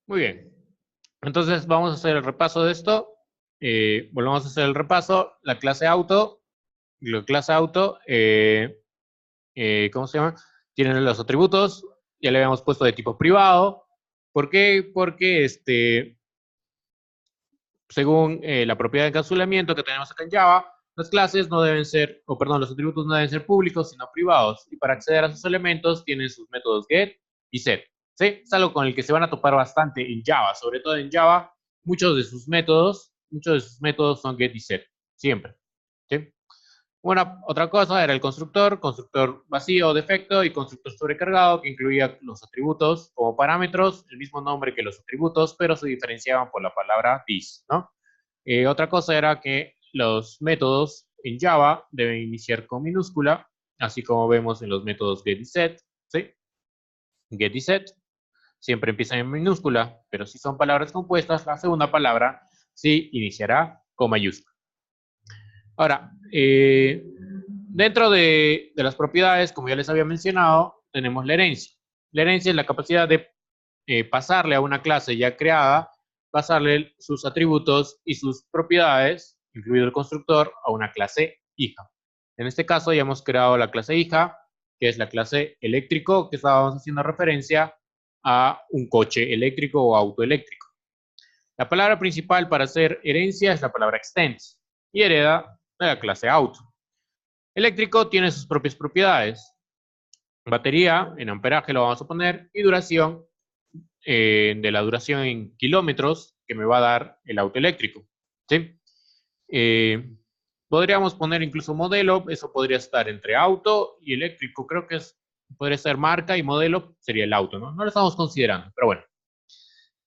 Muy bien. Entonces vamos a hacer el repaso de esto. Volvemos a hacer el repaso. ¿Cómo se llama? Tienen los atributos. Ya le habíamos puesto de tipo privado. ¿Por qué? Porque según la propiedad de encapsulamiento que tenemos acá en Java, las clases no deben ser, o perdón, los atributos no deben ser públicos, sino privados. Y para acceder a sus elementos tienen sus métodos get y set. ¿Sí? Es algo con el que se van a topar bastante en Java. Sobre todo en Java, muchos de sus métodos son get y set. Siempre. ¿Sí? Bueno, otra cosa era el constructor vacío o defecto y constructor sobrecargado que incluía los atributos como parámetros, el mismo nombre que los atributos, pero se diferenciaban por la palabra this, ¿no? Otra cosa era que los métodos en Java deben iniciar con minúscula, así como vemos en los métodos get y set, ¿sí? Get y set siempre empiezan en minúscula, pero si son palabras compuestas, la segunda palabra sí iniciará con mayúscula. Ahora, dentro de las propiedades, como ya les había mencionado, tenemos la herencia. La herencia es la capacidad de pasarle a una clase ya creada, pasarle sus atributos y sus propiedades, incluido el constructor, a una clase hija. En este caso ya hemos creado la clase hija, que es la clase eléctrico, que estábamos haciendo referencia a un coche eléctrico o auto eléctrico. La palabra principal para hacer herencia es la palabra extends y hereda de la clase auto. Eléctrico tiene sus propias propiedades. Batería en amperaje lo vamos a poner y duración de la duración en kilómetros que me va a dar el auto eléctrico. ¿Sí? Podríamos poner incluso modelo, eso podría estar entre auto y eléctrico, creo que podría ser marca y modelo, sería el auto, ¿no? No lo estamos considerando, pero bueno.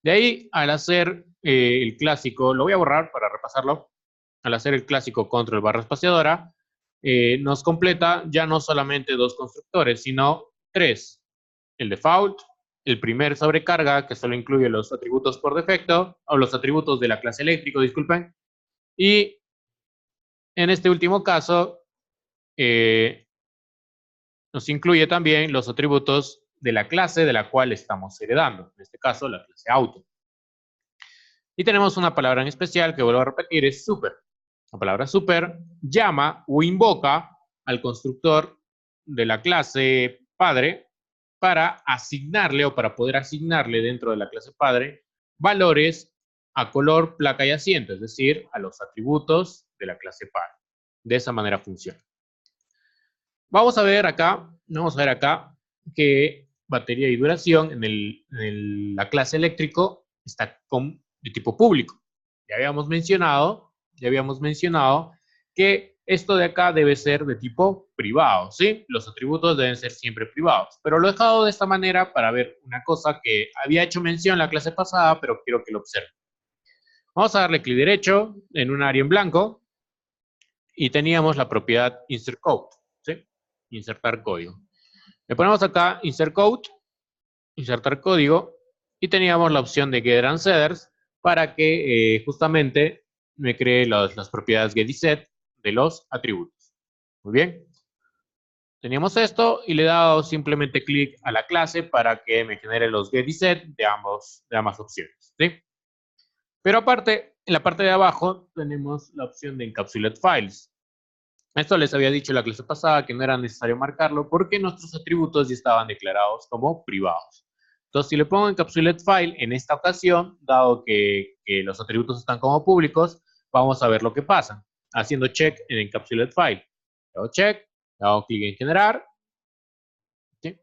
De ahí, al hacer el clásico, lo voy a borrar para repasarlo, al hacer el clásico control barra espaciadora, nos completa ya no solamente dos constructores, sino tres. El default, el primer sobrecarga, que solo incluye los atributos por defecto, o los atributos de la clase eléctrico, disculpen, y en este último caso, nos incluye también los atributos de la clase de la cual estamos heredando, en este caso la clase auto. Y tenemos una palabra en especial que vuelvo a repetir, es super. La palabra super llama o invoca al constructor de la clase padre para asignarle o para poder asignarle dentro de la clase padre valores a color, placa y asiento, es decir, a los atributos de la clase padre. De esa manera funciona. Vamos a ver acá que batería y duración en la clase eléctrico está de tipo público. Ya habíamos mencionado que esto de acá debe ser de tipo privado, ¿sí? Los atributos deben ser siempre privados. Pero lo he dejado de esta manera para ver una cosa que había hecho mención en la clase pasada, pero quiero que lo observen. Vamos a darle clic derecho en un área en blanco y teníamos la propiedad insert code, ¿sí? Insertar código. Le ponemos acá insert code, insertar código, y teníamos la opción de get and setters para que justamente me cree las propiedades get y set de los atributos. Muy bien. Teníamos esto y le he dado simplemente clic a la clase para que me genere los get y set de ambas opciones, ¿sí? Pero aparte, en la parte de abajo tenemos la opción de encapsulate files. Esto les había dicho en la clase pasada que no era necesario marcarlo porque nuestros atributos ya estaban declarados como privados. Entonces, si le pongo encapsulate file en esta ocasión, dado que los atributos están como públicos, vamos a ver lo que pasa. Haciendo check en encapsulate file. Le hago check, le hago clic en generar. ¿Sí?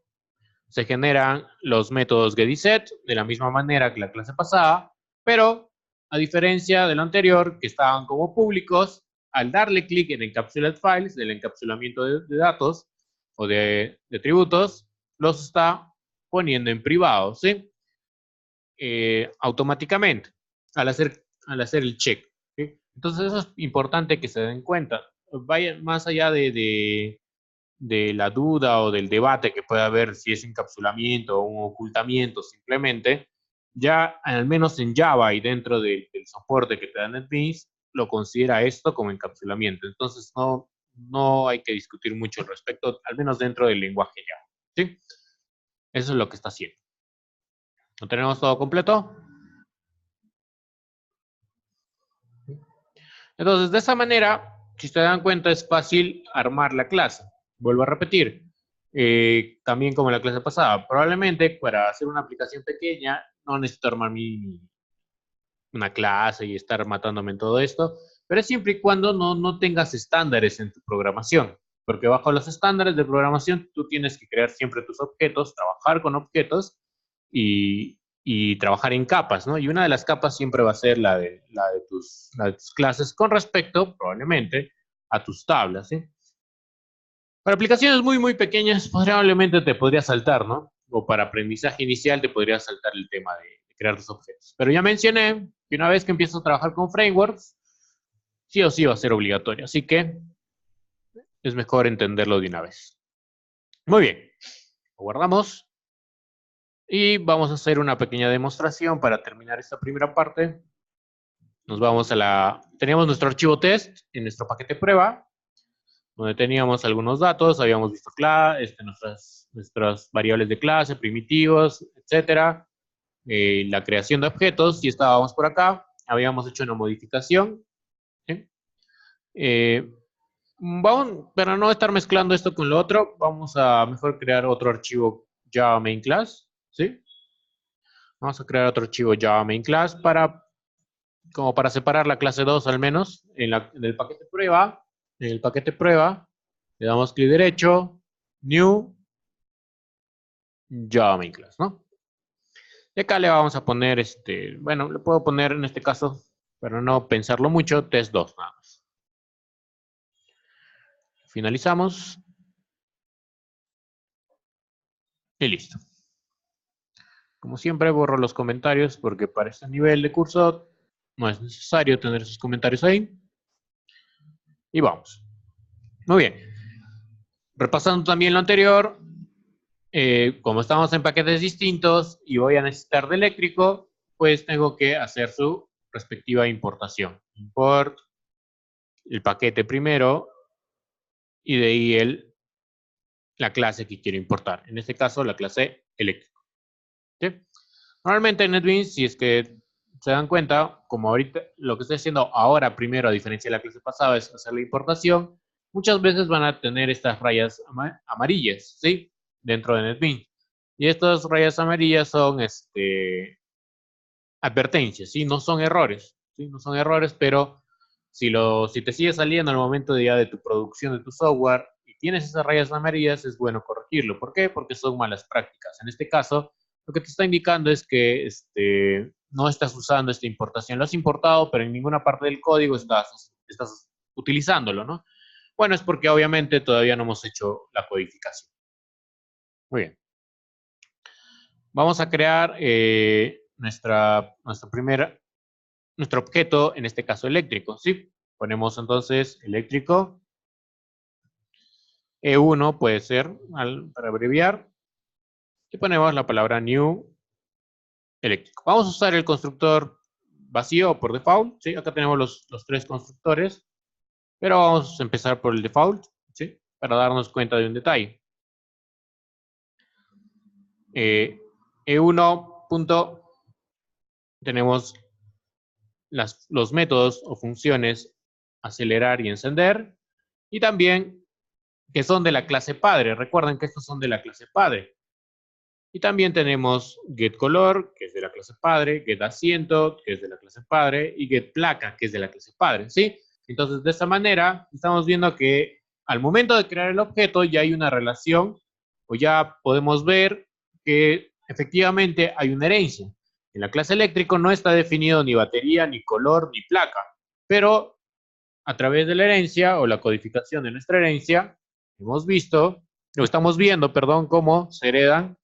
Se generan los métodos get y set de la misma manera que la clase pasada, pero a diferencia de lo anterior, que estaban como públicos, al darle clic en Encapsulate Files, del encapsulamiento de datos o de atributos, los está poniendo en privado, ¿sí? Automáticamente, al hacer el check, ¿sí? Entonces eso es importante que se den cuenta. Vaya más allá de la duda o del debate que pueda haber si es encapsulamiento o un ocultamiento simplemente, ya al menos en Java y dentro del soporte que te da NetBeans, lo considera esto como encapsulamiento. Entonces no hay que discutir mucho al respecto, al menos dentro del lenguaje Java. ¿Sí? Eso es lo que está haciendo. ¿Lo tenemos todo completo? Entonces, de esa manera, si se dan cuenta, es fácil armar la clase. Vuelvo a repetir, también como en la clase pasada, probablemente para hacer una aplicación pequeña no necesito armar una clase y estar matándome en todo esto, pero siempre y cuando no tengas estándares en tu programación, porque bajo los estándares de programación tú tienes que crear siempre tus objetos, trabajar con objetos y trabajar en capas, ¿no? Y una de las capas siempre va a ser la de tus clases con respecto, probablemente, a tus tablas, ¿sí? Para aplicaciones muy, muy pequeñas, probablemente te podría saltar, ¿no? O para aprendizaje inicial te podría saltar el tema de crear tus objetos. Pero ya mencioné que una vez que empiezas a trabajar con frameworks, sí o sí va a ser obligatorio. Así que es mejor entenderlo de una vez. Muy bien, lo guardamos. Y vamos a hacer una pequeña demostración para terminar esta primera parte. Nos vamos a teníamos nuestro archivo test en nuestro paquete prueba, donde teníamos algunos datos, habíamos visto nuestras variables de clase, primitivos, etcétera, la creación de objetos, y estábamos por acá, habíamos hecho una modificación, ¿sí? Vamos, para no estar mezclando esto con lo otro, vamos a mejor crear otro archivo Java main class, ¿sí? Vamos a crear otro archivo Java main class como para separar la clase 2 al menos en el paquete prueba. En el paquete prueba le damos clic derecho, New, Java main class, ¿no? Y acá le vamos a poner, bueno, le puedo poner en este caso, para no pensarlo mucho, test 2 nada más. Finalizamos. Y listo. Como siempre, borro los comentarios porque para este nivel de curso no es necesario tener esos comentarios ahí. Y vamos. Muy bien. Repasando también lo anterior, como estamos en paquetes distintos y voy a necesitar de eléctrico, pues tengo que hacer su respectiva importación. Import el paquete primero y de ahí la clase que quiero importar. En este caso, la clase eléctrico. ¿Sí? Normalmente en NetBeans, si es que se dan cuenta, como ahorita lo que estoy haciendo ahora primero, a diferencia de la clase pasada, es hacer la importación, muchas veces van a tener estas rayas amarillas, ¿sí? Dentro de NetBeans. Y estas rayas amarillas son advertencias, ¿sí? No son errores, ¿sí? No son errores, pero si te sigue saliendo al momento de tu producción de tu software y tienes esas rayas amarillas, es bueno corregirlo. ¿Por qué? Porque son malas prácticas. En este caso, lo que te está indicando es que no estás usando esta importación. Lo has importado, pero en ninguna parte del código estás utilizándolo, ¿no? Bueno, es porque obviamente todavía no hemos hecho la codificación. Muy bien. Vamos a crear nuestro objeto, en este caso eléctrico, ¿sí? Ponemos entonces eléctrico. E1 puede ser, para abreviar. Y ponemos la palabra new eléctrico. Vamos a usar el constructor vacío por default, ¿sí? Acá tenemos los tres constructores, pero vamos a empezar por el default, ¿sí? Para darnos cuenta de un detalle. E1 punto, tenemos los métodos o funciones acelerar y encender, y también que son de la clase padre. Recuerden que estos son de la clase padre. Y también tenemos getColor, que es de la clase padre, getAsiento, que es de la clase padre, y getPlaca, que es de la clase padre, ¿sí? Entonces, de esta manera, estamos viendo que al momento de crear el objeto ya hay una relación, o ya podemos ver que efectivamente hay una herencia. En la clase eléctrico no está definido ni batería, ni color, ni placa, pero a través de la herencia o la codificación de nuestra herencia, hemos visto, o estamos viendo, perdón, cómo se heredan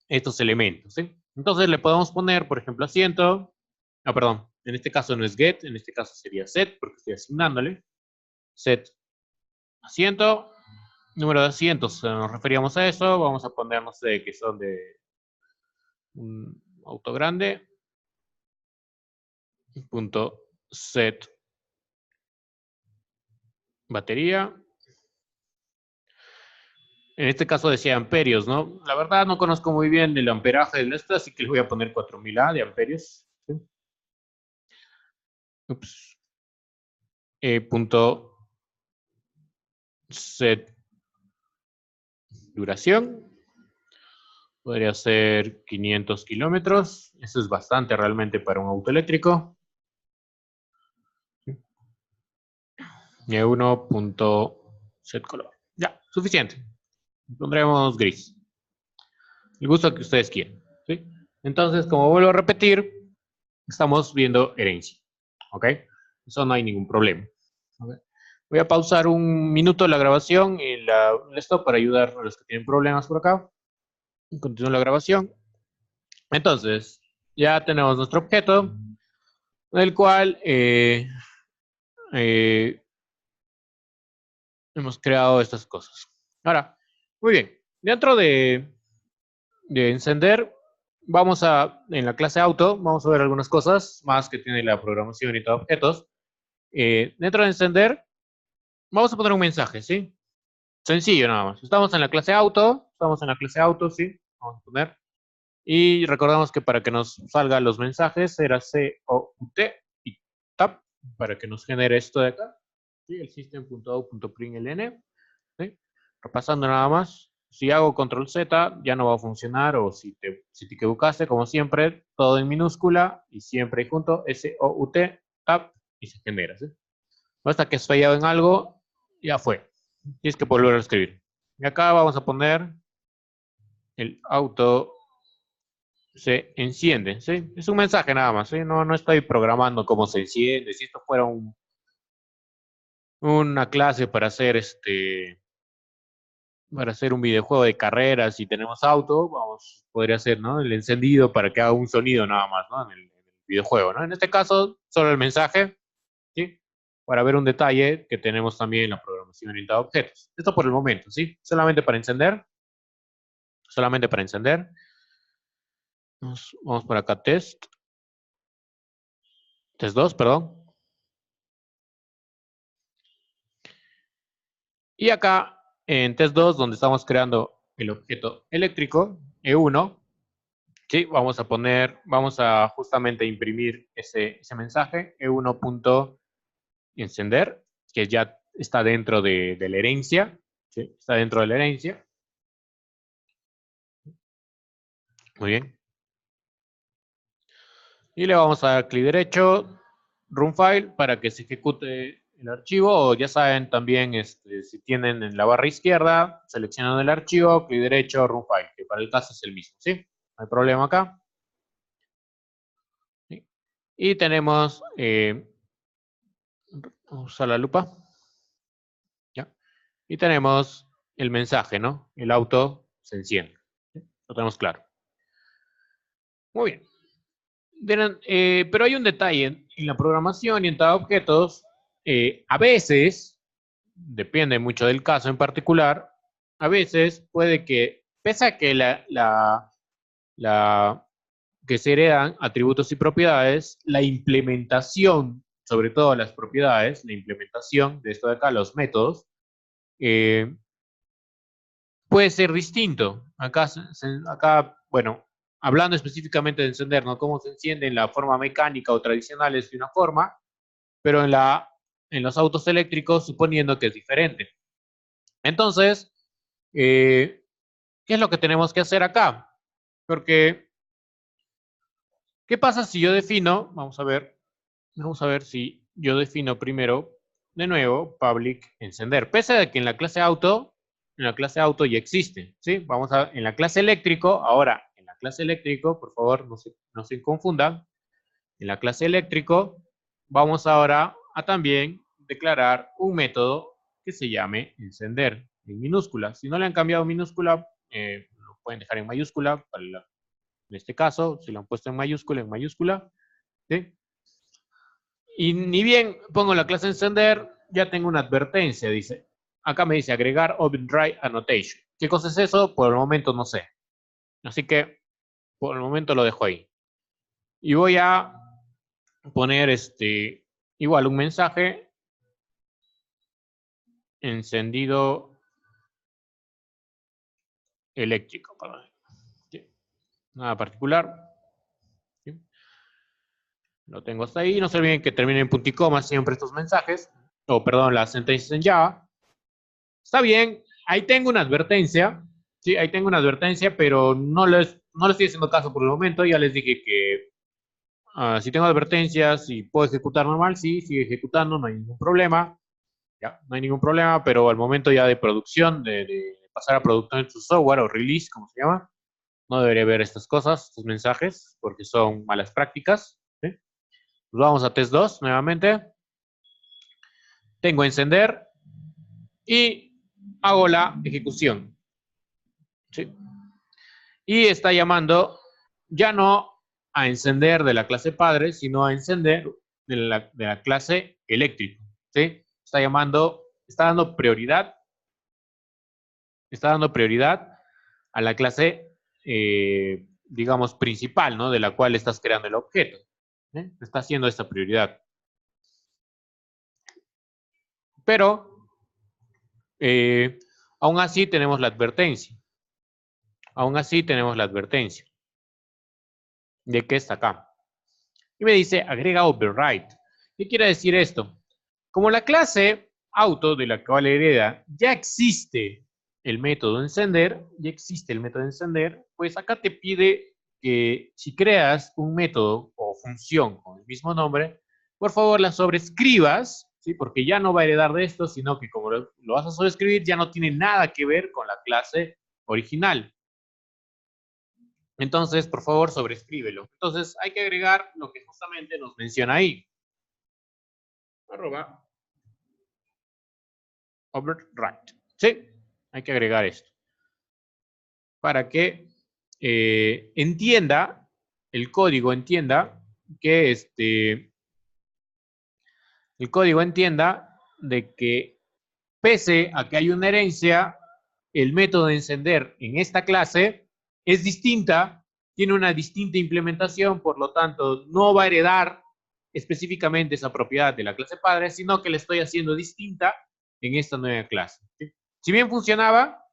estos elementos, ¿sí? Entonces le podemos poner, por ejemplo, asiento, perdón, en este caso no es get, en este caso sería set, porque estoy asignándole, set asiento, número de asientos, nos referíamos a eso, vamos a poner, no sé, que son de un auto grande, punto set batería. En este caso decía amperios, ¿no? La verdad no conozco muy bien el amperaje de esto, así que le voy a poner 4000 A de amperios. ¿Sí? Ups. Punto set duración. Podría ser 500 kilómetros. Eso es bastante realmente para un auto eléctrico. Y 1.setColor. Ya, suficiente. Pondremos gris. El gusto que ustedes quieran. ¿Sí? Entonces, como vuelvo a repetir, estamos viendo herencia. ¿Ok? Eso no hay ningún problema. ¿Okay? Voy a pausar un minuto la grabación y esto para ayudar a los que tienen problemas por acá. Continúo la grabación. Entonces, ya tenemos nuestro objeto, el cual eh, hemos creado estas cosas. Ahora, muy bien. Dentro de encender, en la clase auto, vamos a ver algunas cosas más que tiene la programación y todo objetos. Dentro de encender, vamos a poner un mensaje, ¿sí? Sencillo nada más. Estamos en la clase auto, ¿sí? Vamos a poner. Y recordamos que para que nos salgan los mensajes era COUT y TAP para que nos genere esto de acá. ¿Sí? El system.out.println. ¿Sí? Repasando nada más. Si hago control Z ya no va a funcionar, o si te equivocaste, como siempre, todo en minúscula y siempre junto, SOUT, TAP, y se genera. ¿Sí? Hasta que has fallado en algo, ya fue. Tienes que volver a escribir. Y acá vamos a poner el auto se enciende, ¿sí? Es un mensaje nada más, ¿sí? No estoy programando cómo se enciende. Si esto fuera una clase para hacer un videojuego de carreras y tenemos auto, podría ser, ¿no? El encendido para que haga un sonido nada más, ¿no? En el videojuego, ¿no? En este caso, solo el mensaje, ¿sí? Para ver un detalle que tenemos también en la programación orientada a objetos. Esto por el momento, ¿sí? Solamente para encender. Solamente para encender. Vamos por acá, test. Test 2, perdón. Y acá en test 2, donde estamos creando el objeto eléctrico, E1, ¿sí? Vamos a justamente imprimir ese mensaje, E1.encender, que ya está dentro de la herencia, ¿sí? Está dentro de la herencia. Muy bien. Y le vamos a dar clic derecho, Run File, para que se ejecute el archivo. O ya saben también, si tienen en la barra izquierda, seleccionan el archivo, clic derecho, Run File, que para el caso es el mismo, ¿sí? No hay problema acá. ¿Sí? Y tenemos, vamos a usar la lupa, ¿ya? Y tenemos el mensaje, ¿no? El auto se enciende. ¿Sí? Lo tenemos claro. Muy bien. Pero hay un detalle en la programación y en cada objetos. A veces, depende mucho del caso en particular, a veces puede que, pese a que que se heredan atributos y propiedades, la implementación, sobre todo las propiedades, la implementación de esto de acá, los métodos, eh, puede ser distinto. Acá, bueno, hablando específicamente de encender, ¿no? Cómo se enciende en la forma mecánica o tradicional es de una forma, pero en los autos eléctricos suponiendo que es diferente. Entonces, ¿qué es lo que tenemos que hacer acá? Porque, ¿qué pasa si yo defino, vamos a ver si yo defino primero, de nuevo, public encender, pese a que en la clase auto ya existe, ¿sí? En la clase eléctrico, ahora, en la clase eléctrico, por favor, no se confundan, en la clase eléctrico, vamos ahora a también declarar un método que se llame encender, en minúscula. Si no le han cambiado minúscula, lo pueden dejar en mayúscula, en este caso, si lo han puesto en mayúscula, ¿sí? Y ni bien pongo la clase encender, ya tengo una advertencia, dice. Acá me dice agregar OpenDrive Annotation. ¿Qué cosa es eso? Por el momento no sé. Así que por el momento lo dejo ahí. Y voy a poner igual un mensaje encendido eléctrico. Perdón. ¿Sí? Nada particular. ¿Sí? Lo tengo hasta ahí. No se olviden que terminen en punto y coma siempre estos mensajes. O, perdón, las sentencias en Java. Está bien. Ahí tengo una advertencia. Sí, ahí tengo una advertencia, pero no les estoy haciendo caso por el momento. Ya les dije que si tengo advertencias y puedo ejecutar normal, sí, sigue ejecutando, no hay ningún problema. Ya, no hay ningún problema, pero al momento ya de producción, de pasar a producción en su software o release, como se llama, no debería ver estas cosas, estos mensajes, porque son malas prácticas. ¿Sí? Pues vamos a test 2 nuevamente. Tengo encender y hago la ejecución. ¿Sí? Y está llamando ya no a encender de la clase padre, sino a encender de la clase eléctrico. ¿Sí? Está llamando, está dando prioridad a la clase, digamos, principal, ¿no? De la cual estás creando el objeto. Está haciendo esta prioridad. Pero, aún así tenemos la advertencia. Aún así tenemos la advertencia de que está acá. Y me dice, agrega override. ¿Qué quiere decir esto? Como la clase auto de la cual hereda ya existe el método encender, pues acá te pide que si creas un método o función con el mismo nombre, por favor la sobrescribas, ¿sí? Porque ya no va a heredar de esto, sino que como lo vas a sobrescribir, ya no tiene nada que ver con la clase original. Entonces, por favor, sobrescríbelo. Entonces, hay que agregar lo que justamente nos menciona ahí. Arroba override. Sí, hay que agregar esto. Para que entienda, el código entienda que el código entienda de que pese a que hay una herencia, el método de encender en esta clase es distinta, tiene una distinta implementación, por lo tanto no va a heredar específicamente esa propiedad de la clase padre, sino que le estoy haciendo distinta en esta nueva clase. ¿Sí? Si bien funcionaba,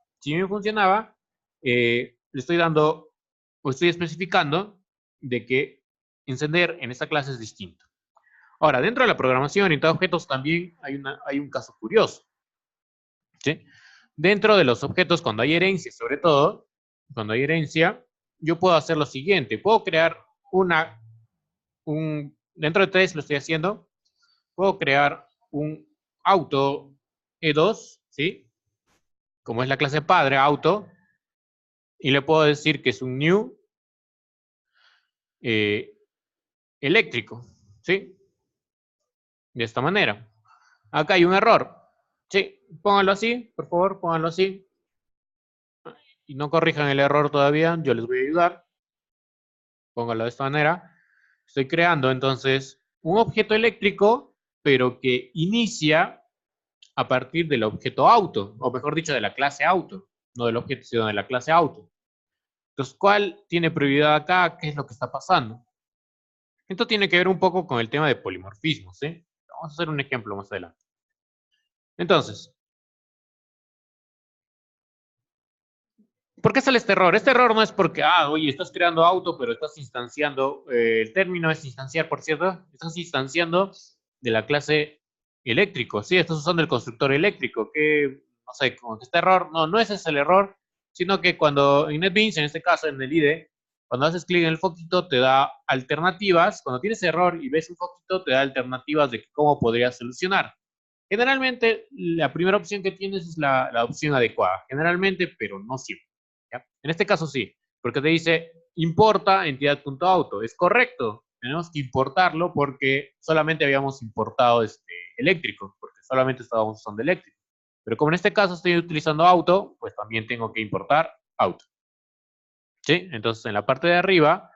le estoy dando o estoy especificando de que encender en esta clase es distinto. Ahora, dentro de la programación orientada a objetos también hay un caso curioso. ¿Sí? Dentro de los objetos, cuando hay herencia, sobre todo, cuando hay herencia, yo puedo hacer lo siguiente. Puedo crear dentro de 3 lo estoy haciendo, puedo crear un auto E2, ¿sí? Como es la clase padre, auto, y le puedo decir que es un new eléctrico, ¿sí? De esta manera. Acá hay un error. Sí, pónganlo así, por favor, pónganlo así. Y no corrijan el error todavía, yo les voy a ayudar. Pónganlo de esta manera. Estoy creando entonces un objeto eléctrico, pero que inicia a partir del objeto auto, o mejor dicho, de la clase auto, no del objeto, sino de la clase auto. Entonces, ¿cuál tiene prioridad acá? ¿Qué es lo que está pasando? Esto tiene que ver un poco con el tema de polimorfismos, ¿sí? Vamos a hacer un ejemplo más adelante. Entonces, ¿por qué sale este error? Este error no es porque, oye, estás creando auto, pero estás instanciando, el término es instanciar, por cierto, estás instanciando de la clase eléctrico, ¿sí? Estás usando el constructor eléctrico, que, no sé, con este error, no ese es el error, sino que cuando en NetBeans, en este caso en el IDE, cuando haces clic en el foquito te da alternativas, cuando tienes error y ves un foquito te da alternativas de cómo podrías solucionar. Generalmente, la primera opción que tienes es la opción adecuada, generalmente, pero no siempre. ¿Ya? En este caso sí, porque te dice importa entidad.auto. Es correcto, tenemos que importarlo porque solamente habíamos importado eléctrico, porque solamente estábamos usando eléctrico. Pero como en este caso estoy utilizando auto, pues también tengo que importar auto. ¿Sí? Entonces en la parte de arriba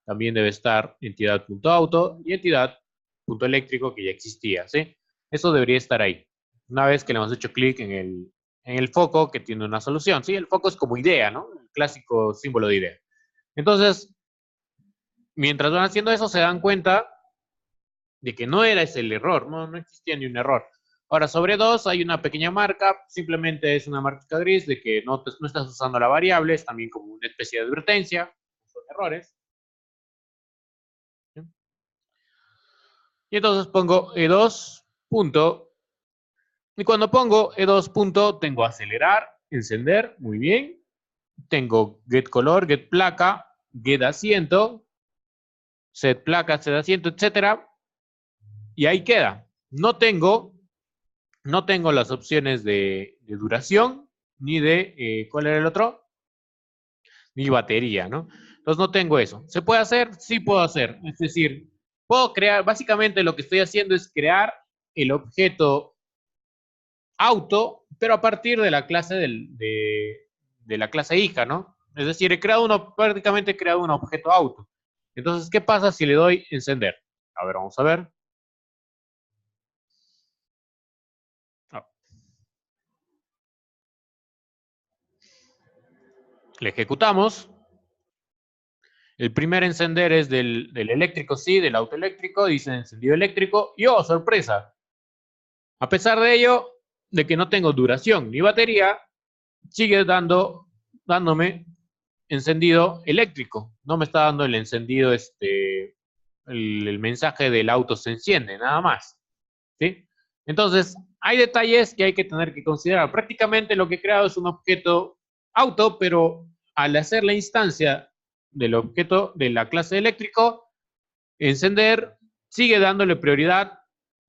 también debe estar entidad.auto y entidad.eléctrico que ya existía. ¿Sí? Eso debería estar ahí. Una vez que le hemos hecho clic en el foco que tiene una solución. ¿Sí? El foco es como idea, ¿no? El clásico símbolo de idea. Entonces, mientras van haciendo eso, se dan cuenta de que no era ese el error, no existía ni un error. Ahora, sobre 2 hay una pequeña marca, simplemente es una marca gris de que no estás usando la variable, es también como una especie de advertencia, son errores. Y entonces pongo E2 punto. Y cuando pongo E2 punto, tengo acelerar, encender, muy bien. Tengo get color, get placa, get asiento, set placa, set asiento, etcétera. Y ahí queda. No tengo las opciones de duración, ni de, ¿cuál era el otro? Ni batería, ¿no? Entonces no tengo eso. ¿Se puede hacer? Sí puedo hacer. Es decir, puedo crear, básicamente lo que estoy haciendo es crear el objeto auto, pero a partir de la clase de la clase hija, ¿no? Es decir, prácticamente he creado un objeto auto. Entonces, ¿qué pasa si le doy encender? A ver, vamos a ver. Le ejecutamos. El primer encender es del eléctrico, sí, del auto eléctrico, dice encendido eléctrico, y oh, sorpresa. A pesar de ello, de que no tengo duración ni batería, sigue dándome encendido eléctrico. No me está dando el encendido, el mensaje del auto se enciende, nada más. ¿Sí? Entonces, hay detalles que hay que tener que considerar. Prácticamente lo que he creado es un objeto auto, pero al hacer la instancia del objeto de la clase eléctrico, encender sigue dándole prioridad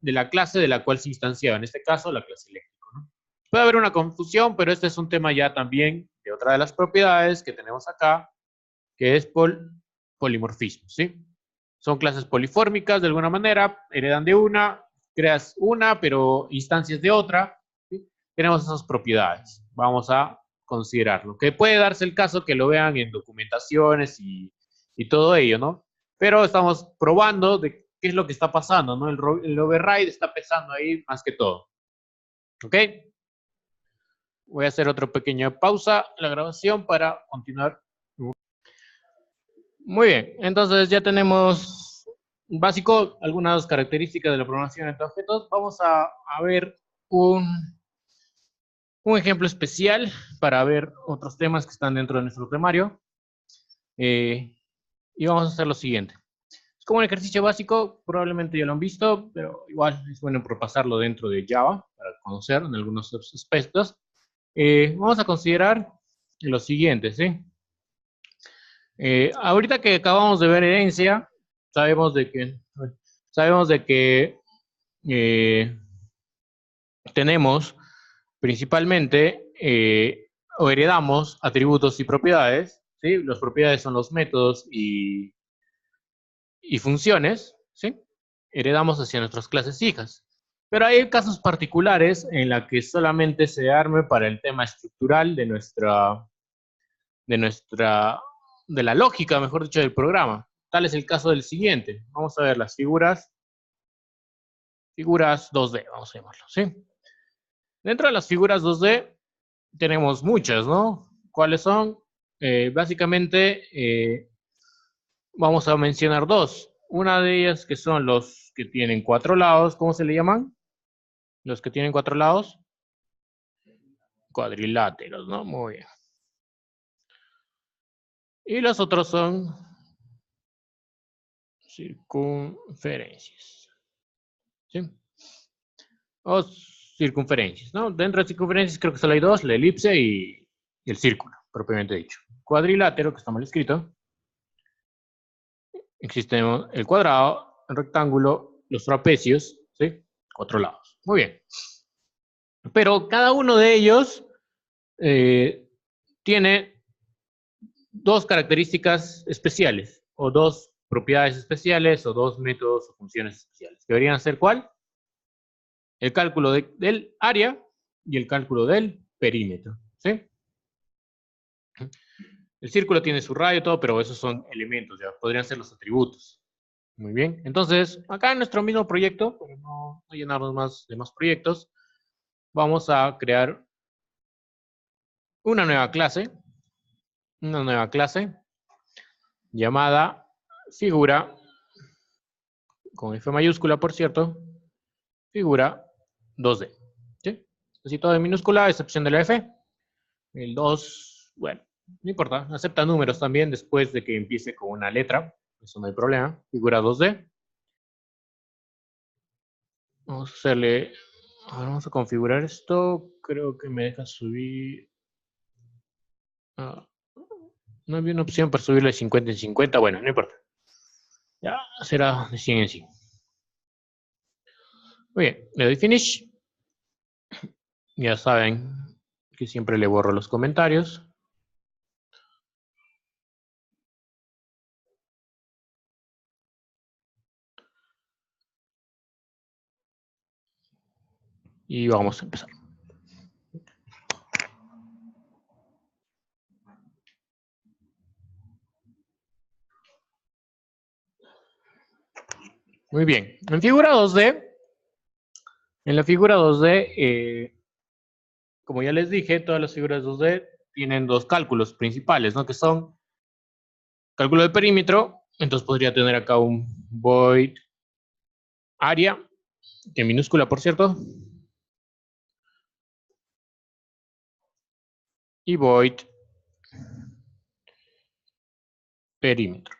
de la clase de la cual se instanciaba, en este caso la clase eléctrico, ¿no? Puede haber una confusión, pero este es un tema ya también de otra de las propiedades que tenemos acá, que es polimorfismo, ¿sí? Son clases polifórmicas de alguna manera, heredan de una, creas una, pero instancias de otra, ¿sí? Tenemos esas propiedades. Vamos a considerarlo. Que puede darse el caso que lo vean en documentaciones y todo ello, ¿no? Pero estamos probando de qué es lo que está pasando, ¿no? El override está pesando ahí más que todo. ¿Ok? Voy a hacer otra pequeña pausa en la grabación para continuar. Muy bien, entonces ya tenemos básico algunas características de la programación entre objetos. Vamos a ver un ejemplo especial para ver otros temas que están dentro de nuestro temario. Y vamos a hacer lo siguiente. Es como un ejercicio básico, probablemente ya lo han visto, pero igual es bueno propasarlo dentro de Java para conocer en algunos aspectos. Vamos a considerar lo siguiente, ¿sí? Ahorita que acabamos de ver herencia, sabemos de que tenemos principalmente o heredamos atributos y propiedades, ¿sí? Las propiedades son los métodos y funciones, ¿sí? Heredamos hacia nuestras clases hijas. Pero hay casos particulares en la que solamente se arme para el tema estructural de la lógica, mejor dicho, del programa. Tal es el caso del siguiente. Vamos a ver las figuras 2D, vamos a llamarlo, ¿sí? Dentro de las figuras 2D tenemos muchas, ¿no? ¿Cuáles son? Básicamente, vamos a mencionar dos. Una de ellas que son los que tienen cuatro lados, ¿cómo se le llaman? Los que tienen cuatro lados. Cuadriláteros, ¿no? Muy bien. Y los otros son circunferencias. ¿Sí? O circunferencias, ¿no? Dentro de circunferencias creo que solo hay dos, la elipse y el círculo, propiamente dicho. Cuadrilátero, que está mal escrito. Existe el cuadrado, el rectángulo, los trapecios, ¿sí? Cuatro lados. Muy bien. Pero cada uno de ellos tiene dos características especiales, o dos propiedades especiales, o dos métodos o funciones especiales. ¿Deberían ser cuál? El cálculo del área y el cálculo del perímetro, ¿sí? El círculo tiene su radio y todo, pero esos son elementos, ya podrían ser los atributos. Muy bien, entonces acá en nuestro mismo proyecto, para no llenarnos más de más proyectos, vamos a crear una nueva clase llamada figura, con F mayúscula por cierto, figura 2D. ¿Sí? Así todo en minúscula, a excepción de la F. El 2, bueno, no importa, acepta números también después de que empiece con una letra, eso no hay problema. Figura 2D. Vamos a hacerle, ahora vamos a configurar esto, creo que me deja subir, no había una opción para subirle de 50 en 50, bueno, no importa, ya será de 100 en 100. Muy bien, le doy finish, ya saben que siempre le borro los comentarios. Y vamos a empezar. Muy bien, en la figura 2D, como ya les dije, todas las figuras 2D tienen dos cálculos principales, ¿no? Que son cálculo de perímetro, entonces podría tener acá un void área, que minúscula por cierto, y void perímetro.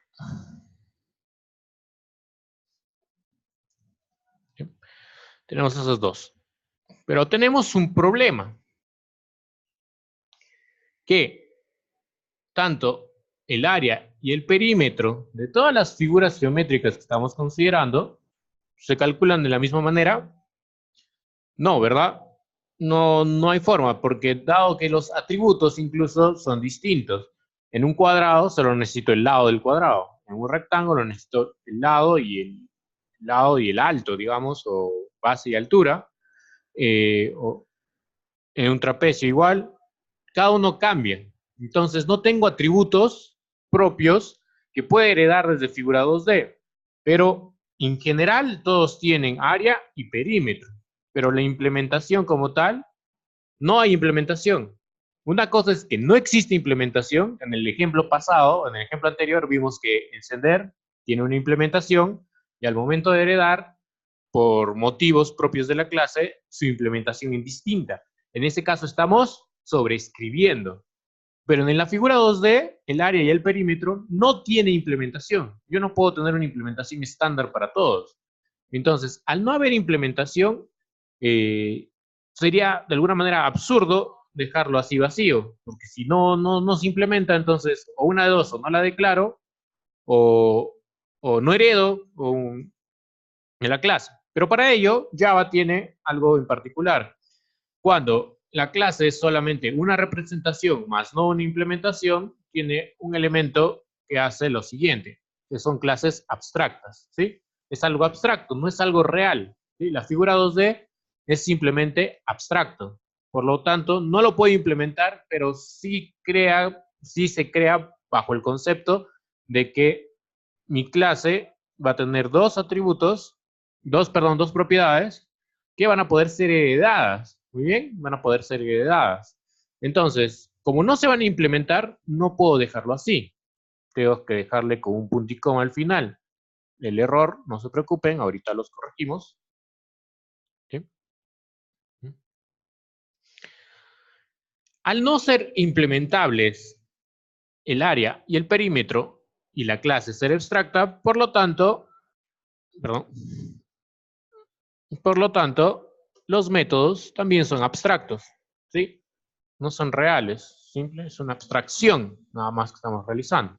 ¿Sí? Tenemos esos dos. Pero tenemos un problema, que tanto el área y el perímetro de todas las figuras geométricas que estamos considerando se calculan de la misma manera. No, ¿verdad? No, no hay forma, porque dado que los atributos incluso son distintos. En un cuadrado solo necesito el lado del cuadrado. En un rectángulo necesito el lado y el alto, digamos, o base y altura. O en un trapecio igual, cada uno cambia. Entonces no tengo atributos propios que pueda heredar desde figura 2D, pero en general todos tienen área y perímetro, pero la implementación como tal, no hay implementación. Una cosa es que no existe implementación. En el ejemplo pasado, en el ejemplo anterior, vimos que encender tiene una implementación y al momento de heredar, por motivos propios de la clase, su implementación es distinta. En este caso estamos sobreescribiendo. Pero en la figura 2D, el área y el perímetro no tiene implementación. Yo no puedo tener una implementación estándar para todos. Entonces, al no haber implementación, sería de alguna manera absurdo dejarlo así vacío, porque si no se implementa, entonces o una de dos, o no la declaro, o, o no heredo en la clase. Pero para ello, Java tiene algo en particular. Cuando la clase es solamente una representación más no una implementación, tiene un elemento que hace lo siguiente, que son clases abstractas, ¿sí? Es algo abstracto, no es algo real, ¿sí? La figura 2D es simplemente abstracto. Por lo tanto, no lo puedo implementar, pero sí se crea bajo el concepto de que mi clase va a tener dos atributos, dos propiedades que van a poder ser heredadas. Muy bien, van a poder ser heredadas. Entonces, como no se van a implementar, no puedo dejarlo así. Tengo que dejarle con un punto y coma al final. El error, no se preocupen, ahorita los corregimos. ¿Sí? Al no ser implementables el área y el perímetro y la clase ser abstracta, por lo tanto, los métodos también son abstractos, ¿sí? No son reales, simple, es una abstracción nada más que estamos realizando.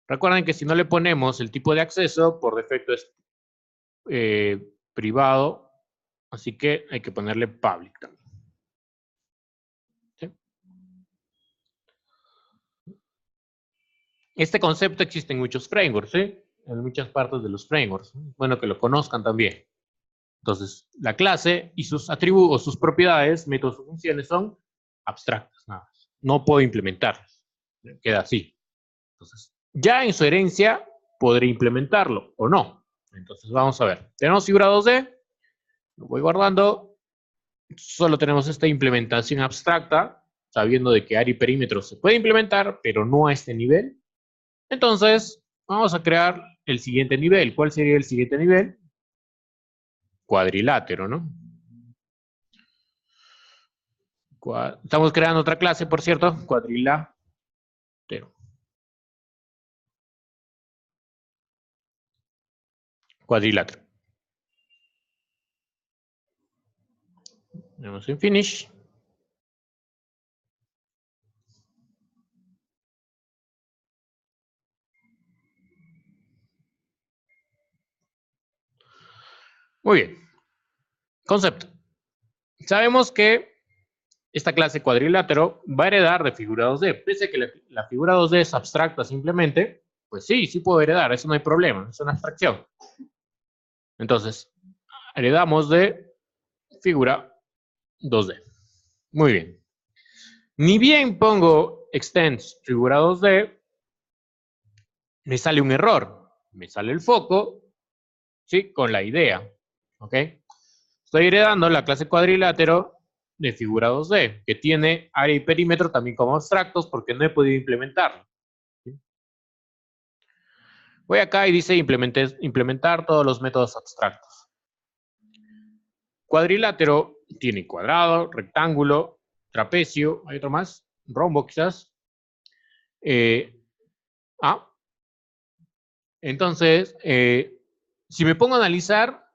Recuerden que si no le ponemos el tipo de acceso, por defecto es privado, así que hay que ponerle public también. ¿Sí? Este concepto existe en muchos frameworks, ¿sí? En muchas partes de los frameworks. Bueno, que lo conozcan también. Entonces, la clase y sus atributos, sus propiedades, métodos o funciones son abstractas, nada más. No puedo implementarlas. Queda así. Entonces, ya en su herencia podré implementarlo o no. Entonces, vamos a ver. Tenemos figura 2D, lo voy guardando. Solo tenemos esta implementación abstracta, sabiendo de que área y perímetro se puede implementar, pero no a este nivel. Entonces, vamos a crear el siguiente nivel. ¿Cuál sería el siguiente nivel? Cuadrilátero, ¿no? Estamos creando otra clase, por cierto, cuadrilátero. Cuadrilátero. Vamos en finish. Muy bien. Concepto. Sabemos que esta clase cuadrilátero va a heredar de figura 2D. Pese a que la figura 2D es abstracta simplemente, pues sí puedo heredar, eso no hay problema, es una abstracción. Entonces, heredamos de figura 2D. Muy bien. Ni bien pongo extends figura 2D, me sale un error. Me sale el foco, ¿sí? Con la idea, ¿ok? Estoy heredando la clase cuadrilátero de figura 2D, que tiene área y perímetro también como abstractos porque no he podido implementarlo. ¿Sí? Voy acá y dice implementar todos los métodos abstractos. Cuadrilátero tiene cuadrado, rectángulo, trapecio, hay otro más, rombo quizás. Entonces, si me pongo a analizar,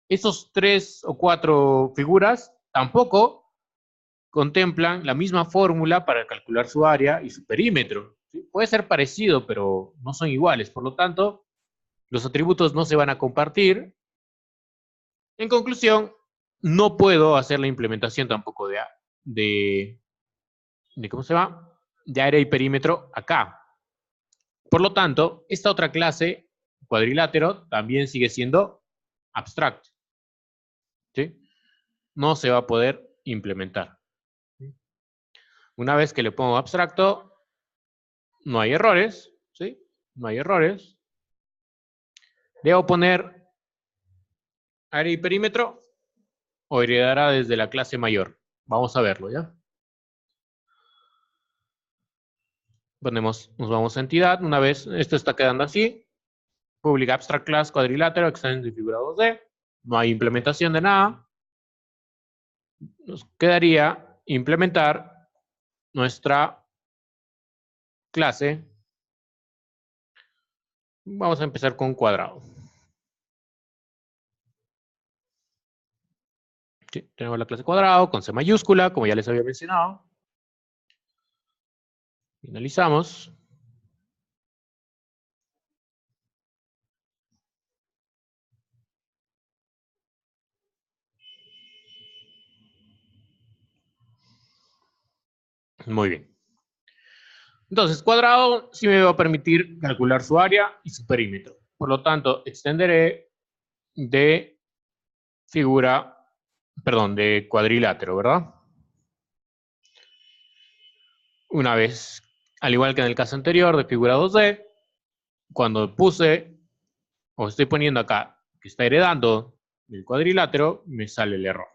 esos 3 o 4 figuras tampoco contemplan la misma fórmula para calcular su área y su perímetro. ¿Sí? Puede ser parecido, pero no son iguales. Por lo tanto, los atributos no se van a compartir. En conclusión, no puedo hacer la implementación tampoco de ¿cómo se llama? De área y perímetro acá. Por lo tanto, esta otra clase, cuadrilátero, también sigue siendo abstracto. ¿Sí? No se va a poder implementar. Una vez que le pongo abstracto, no hay errores, ¿sí? No hay errores. Debo poner área y perímetro o heredará desde la clase mayor. Vamos a verlo, ¿ya? Nos vamos a entidad. Una vez esto está quedando así, public abstract class cuadrilátero, extend de figura 2D. No hay implementación de nada. Nos quedaría implementar nuestra clase. Vamos a empezar con cuadrado. Sí, tenemos la clase cuadrado con C mayúscula, como ya les había mencionado. Finalizamos. Muy bien. Entonces, cuadrado sí me va a permitir calcular su área y su perímetro. Por lo tanto, extenderé de de cuadrilátero, ¿verdad? Una vez, al igual que en el caso anterior de figura 2D, cuando puse, o estoy poniendo acá, que está heredando del cuadrilátero, me sale el error.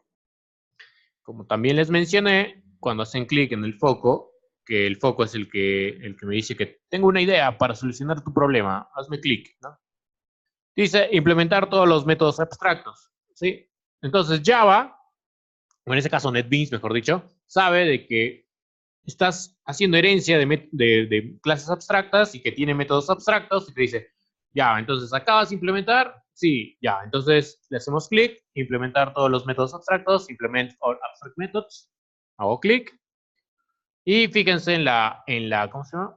Como también les mencioné, cuando hacen clic en el foco, que el foco es el que me dice que tengo una idea para solucionar tu problema, hazme clic, ¿no? Dice implementar todos los métodos abstractos, ¿sí? Entonces Java, o en este caso NetBeans, mejor dicho, sabe de que estás haciendo herencia de clases abstractas y que tiene métodos abstractos y te dice, ya, entonces acabas de implementar, sí, ya, entonces le hacemos clic, implementar todos los métodos abstractos, implement all abstract methods, hago clic y fíjense ¿cómo se llama?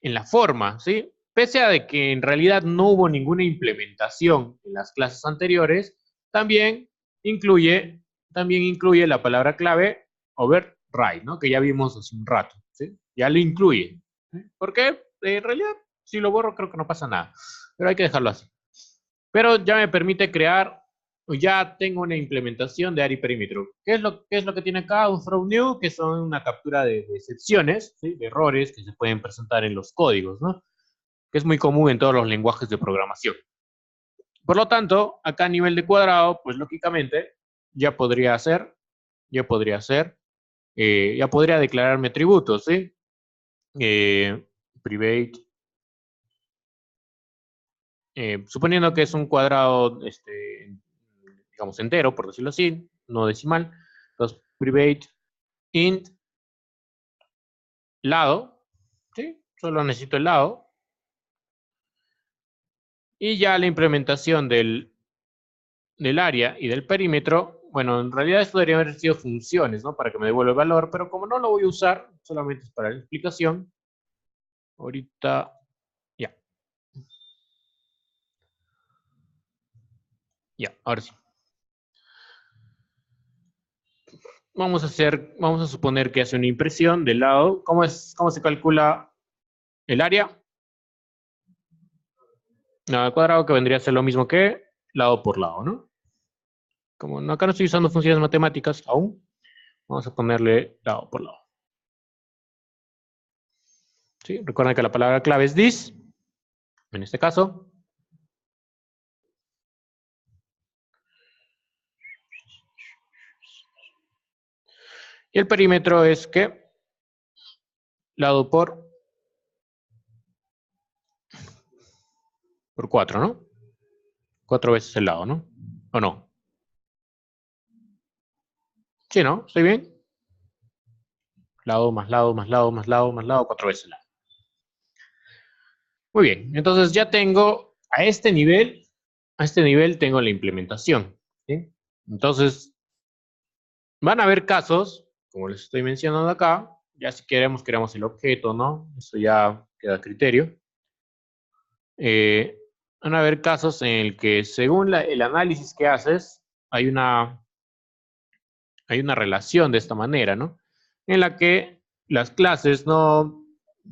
En la forma, ¿sí? Pese a de que en realidad no hubo ninguna implementación en las clases anteriores, también incluye, la palabra clave override, ¿no? Que ya vimos hace un rato, ¿sí? Ya lo incluye. ¿Sí? ¿Por qué? En realidad, si lo borro creo que no pasa nada, pero hay que dejarlo así. Pero ya me permite crear, ya tengo una implementación de área y perímetro. ¿Qué es lo que tiene acá? Un throw new, que son una captura de excepciones, ¿sí? De errores que se pueden presentar en los códigos, ¿no? Que es muy común en todos los lenguajes de programación. Por lo tanto, acá a nivel de cuadrado, pues lógicamente ya podría ya podría declararme atributos, ¿sí? Private, suponiendo que es un cuadrado, digamos, entero, por decirlo así, no decimal. Entonces, private int lado, ¿sí? Solo necesito el lado. Y ya la implementación del área y del perímetro bueno, en realidad esto debería haber sido funciones, ¿no? Para que me devuelva el valor, pero como no lo voy a usar, solamente es para la explicación. Ahorita, ya. Ya, ahora sí. Vamos a suponer que hace una impresión del lado. ¿Cómo se calcula el área? Nada, al cuadrado, que vendría a ser lo mismo que lado por lado, ¿no? Como acá no estoy usando funciones matemáticas aún, vamos a ponerle lado por lado. ¿Sí? Recuerden que la palabra clave es this, en este caso. Y el perímetro es que lado por 4, ¿no? 4 veces el lado, ¿no? ¿O no? Sí, ¿no? ¿Estoy bien? Lado más lado más lado más lado más lado, 4 veces el lado. Muy bien, entonces ya tengo a este nivel tengo la implementación. ¿Sí? Entonces, van a haber casos, como les estoy mencionando acá, ya si creamos el objeto, ¿no? Eso ya queda a criterio. Van a haber casos en el que según el análisis que haces, hay una relación de esta manera, ¿no? En la que las clases no,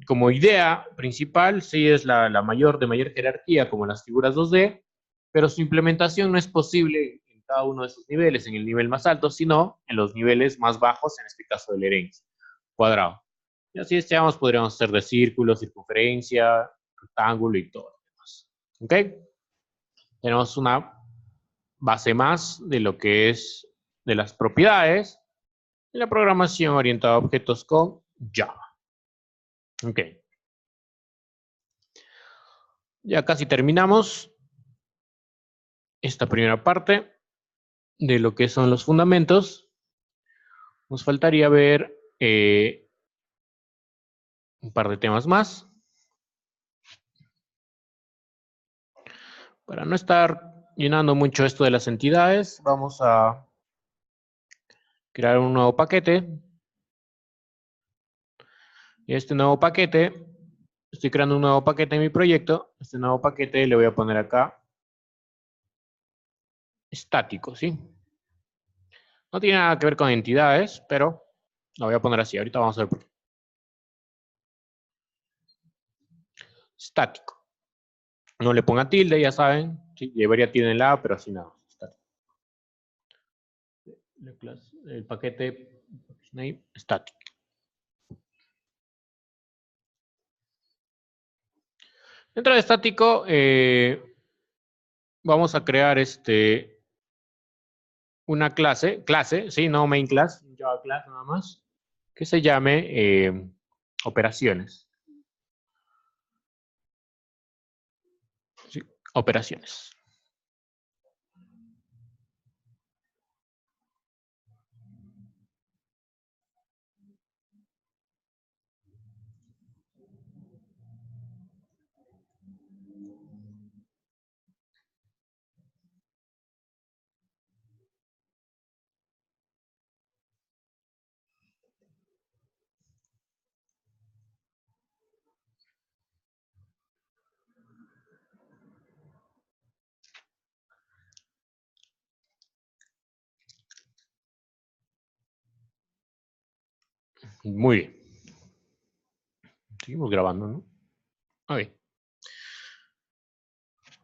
como idea principal, sí es la mayor de mayor jerarquía, como las figuras 2D, pero su implementación no es posible en cada uno de esos niveles, en el nivel más alto, sino en los niveles más bajos, en este caso del herencia, cuadrado. Y así deseamos, podríamos hacer de círculo, circunferencia, rectángulo y todo lo demás. ¿Ok? Tenemos una base más de lo que es de las propiedades de la programación orientada a objetos con Java. Ok. Ya casi terminamos esta primera parte de lo que son los fundamentos. Nos faltaría ver un par de temas más. Para no estar llenando mucho esto de las entidades, vamos a crear un nuevo paquete. Y este nuevo paquete, estoy creando un nuevo paquete en mi proyecto. Este nuevo paquete le voy a poner acá estático, ¿sí? No tiene nada que ver con entidades, pero lo voy a poner así. Ahorita vamos a ver por qué. Estático. No le ponga tilde, ya saben. Sí, llevaría tilde en la A, pero así nada. El paquete name static. Dentro de estático, vamos a crear una clase, sí, no main class, Java class nada más, que se llame operaciones. Sí, operaciones. Muy bien. Seguimos grabando, ¿no? Ok.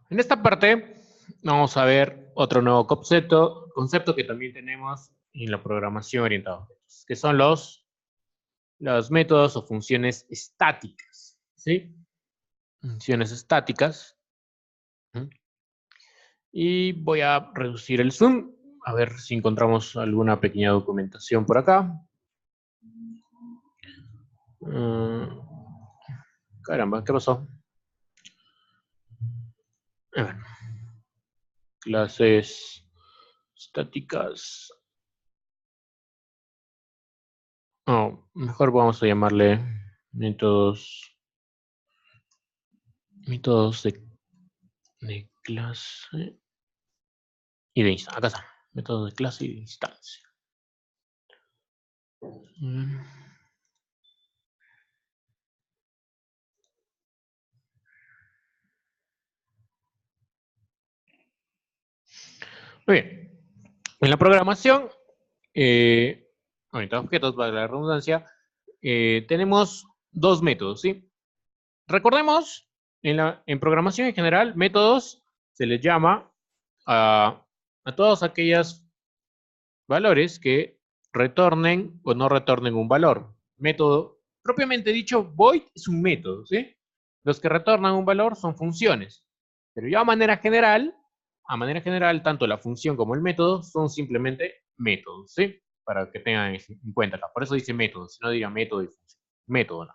En esta parte vamos a ver otro nuevo concepto que también tenemos en la programación orientada a objetos, que son los métodos o funciones estáticas, ¿sí? Funciones estáticas. Y voy a reducir el zoom, a ver si encontramos alguna pequeña documentación por acá. Caramba, ¿qué pasó? Clases estáticas. Oh, mejor vamos a llamarle métodos de clase y de instancia. Acá está. Métodos de clase y de instancia. Muy bien. En la programación, ahorita objetos, para la redundancia, tenemos dos métodos, ¿sí? Recordemos, en programación en general, métodos se les llama a todos aquellos valores que retornen o no retornen un valor. Método, propiamente dicho, void es un método, ¿sí? Los que retornan un valor son funciones. Pero ya a manera general, tanto la función como el método son simplemente métodos, ¿sí? Para que tengan en cuenta acá. Por eso dice método, si no diría método y función. Método, no.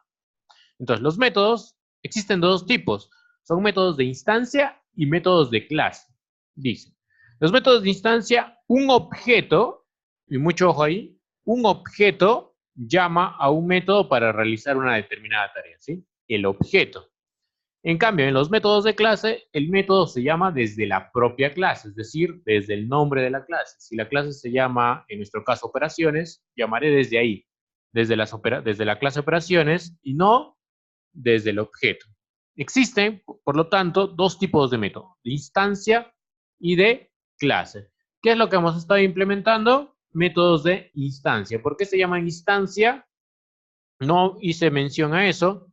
Entonces, los métodos existen de dos tipos. Son métodos de instancia y métodos de clase. Dice, los métodos de instancia, un objeto, y mucho ojo ahí, un objeto llama a un método para realizar una determinada tarea, ¿sí? El objeto. En cambio, en los métodos de clase, el método se llama desde la propia clase, es decir, desde el nombre de la clase. Si la clase se llama, en nuestro caso, operaciones, llamaré desde ahí, desde la clase operaciones y no desde el objeto. Existen, por lo tanto, dos tipos de método, de instancia y de clase. ¿Qué es lo que hemos estado implementando? Métodos de instancia. ¿Por qué se llaman instancia? No hice mención a eso,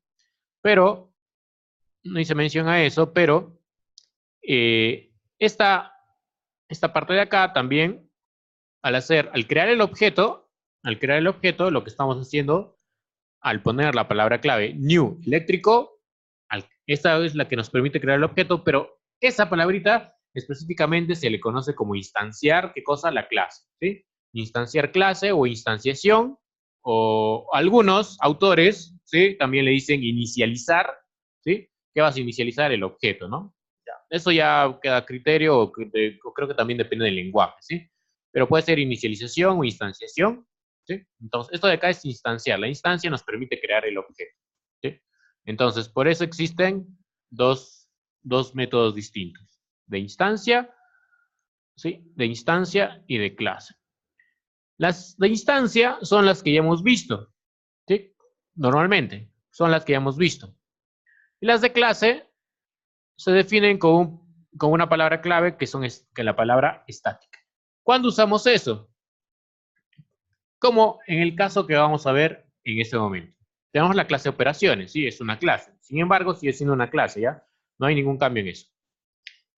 pero no hice mención a eso, pero eh, esta, esta parte de acá también, al crear el objeto, lo que estamos haciendo, al poner la palabra clave new eléctrico, esta es la que nos permite crear el objeto, pero esa palabrita específicamente se le conoce como instanciar, ¿qué cosa? La clase, ¿sí? Instanciar clase o instanciación, o algunos autores, ¿sí? También le dicen inicializar, ¿sí? ¿Qué vas a inicializar? El objeto, ¿no? Ya. Eso ya queda a criterio, o creo que también depende del lenguaje, ¿sí? Pero puede ser inicialización o instanciación, ¿sí? Entonces, esto de acá es instanciar. La instancia nos permite crear el objeto, ¿sí? Entonces, por eso existen dos métodos distintos, de instancia, ¿sí? De instancia y de clase. Las de instancia son las que ya hemos visto, ¿sí? Normalmente, son las que ya hemos visto. Y las de clase se definen con una palabra clave que es la palabra estática. ¿Cuándo usamos eso? Como en el caso que vamos a ver en este momento. Tenemos la clase operaciones, sí, es una clase. Sin embargo, sigue siendo una clase, ¿ya? No hay ningún cambio en eso.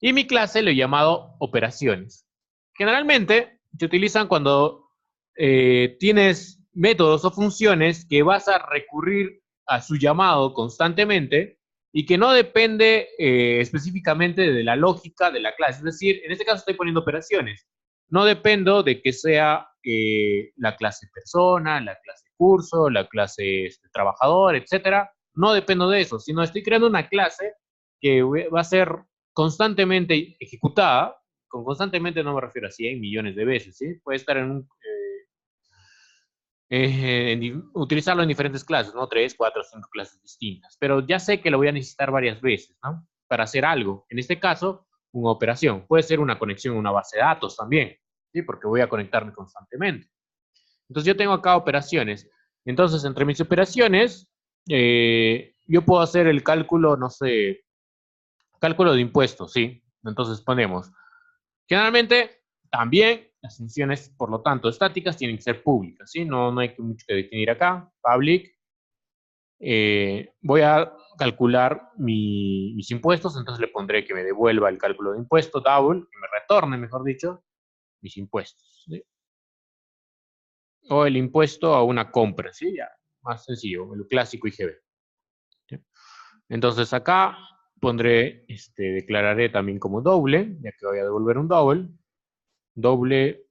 Y mi clase lo he llamado operaciones. Generalmente se utilizan cuando tienes métodos o funciones que vas a recurrir a su llamado constantemente y que no depende específicamente de la lógica de la clase. Es decir, en este caso estoy poniendo operaciones. No dependo de que sea la clase persona, la clase curso, la clase trabajador, etcétera. No dependo de eso, sino estoy creando una clase que va a ser constantemente ejecutada. Con constantemente no me refiero a 100 millones de veces, ¿sí? Puede estar utilizarlo en diferentes clases, ¿no? 3, 4, 5 clases distintas. Pero ya sé que lo voy a necesitar varias veces, ¿no? Para hacer algo. En este caso, una operación. Puede ser una conexión a una base de datos también, ¿sí? Porque voy a conectarme constantemente. Entonces yo tengo acá operaciones. Entonces, entre mis operaciones, yo puedo hacer el cálculo, no sé, cálculo de impuestos, ¿sí? Entonces ponemos, generalmente también las funciones, por lo tanto, estáticas tienen que ser públicas, ¿sí? No hay mucho que definir acá. Public. Voy a calcular mis impuestos, entonces le pondré que me devuelva el cálculo de impuestos, double, que me retorne, mejor dicho, mis impuestos, ¿sí? O el impuesto a una compra, ¿sí? Ya, más sencillo, el clásico IGB, ¿sí? Entonces acá pondré, declararé también como doble, ya que voy a devolver un doble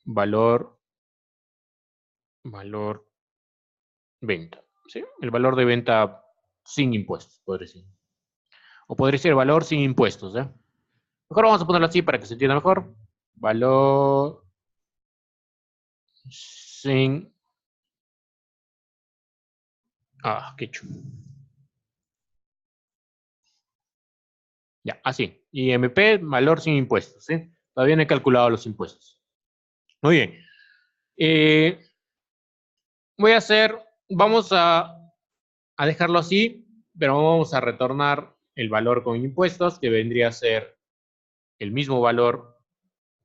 valor venta, ¿sí? El valor de venta sin impuestos, podría decir. O podría ser valor sin impuestos, ¿eh? Mejor vamos a ponerlo así para que se entienda mejor. Valor sin... qué chulo. Ya, así. IMP, valor sin impuestos, ¿sí? Todavía no he calculado los impuestos. Muy bien. Vamos a dejarlo así, pero vamos a retornar el valor con impuestos, que vendría a ser el mismo valor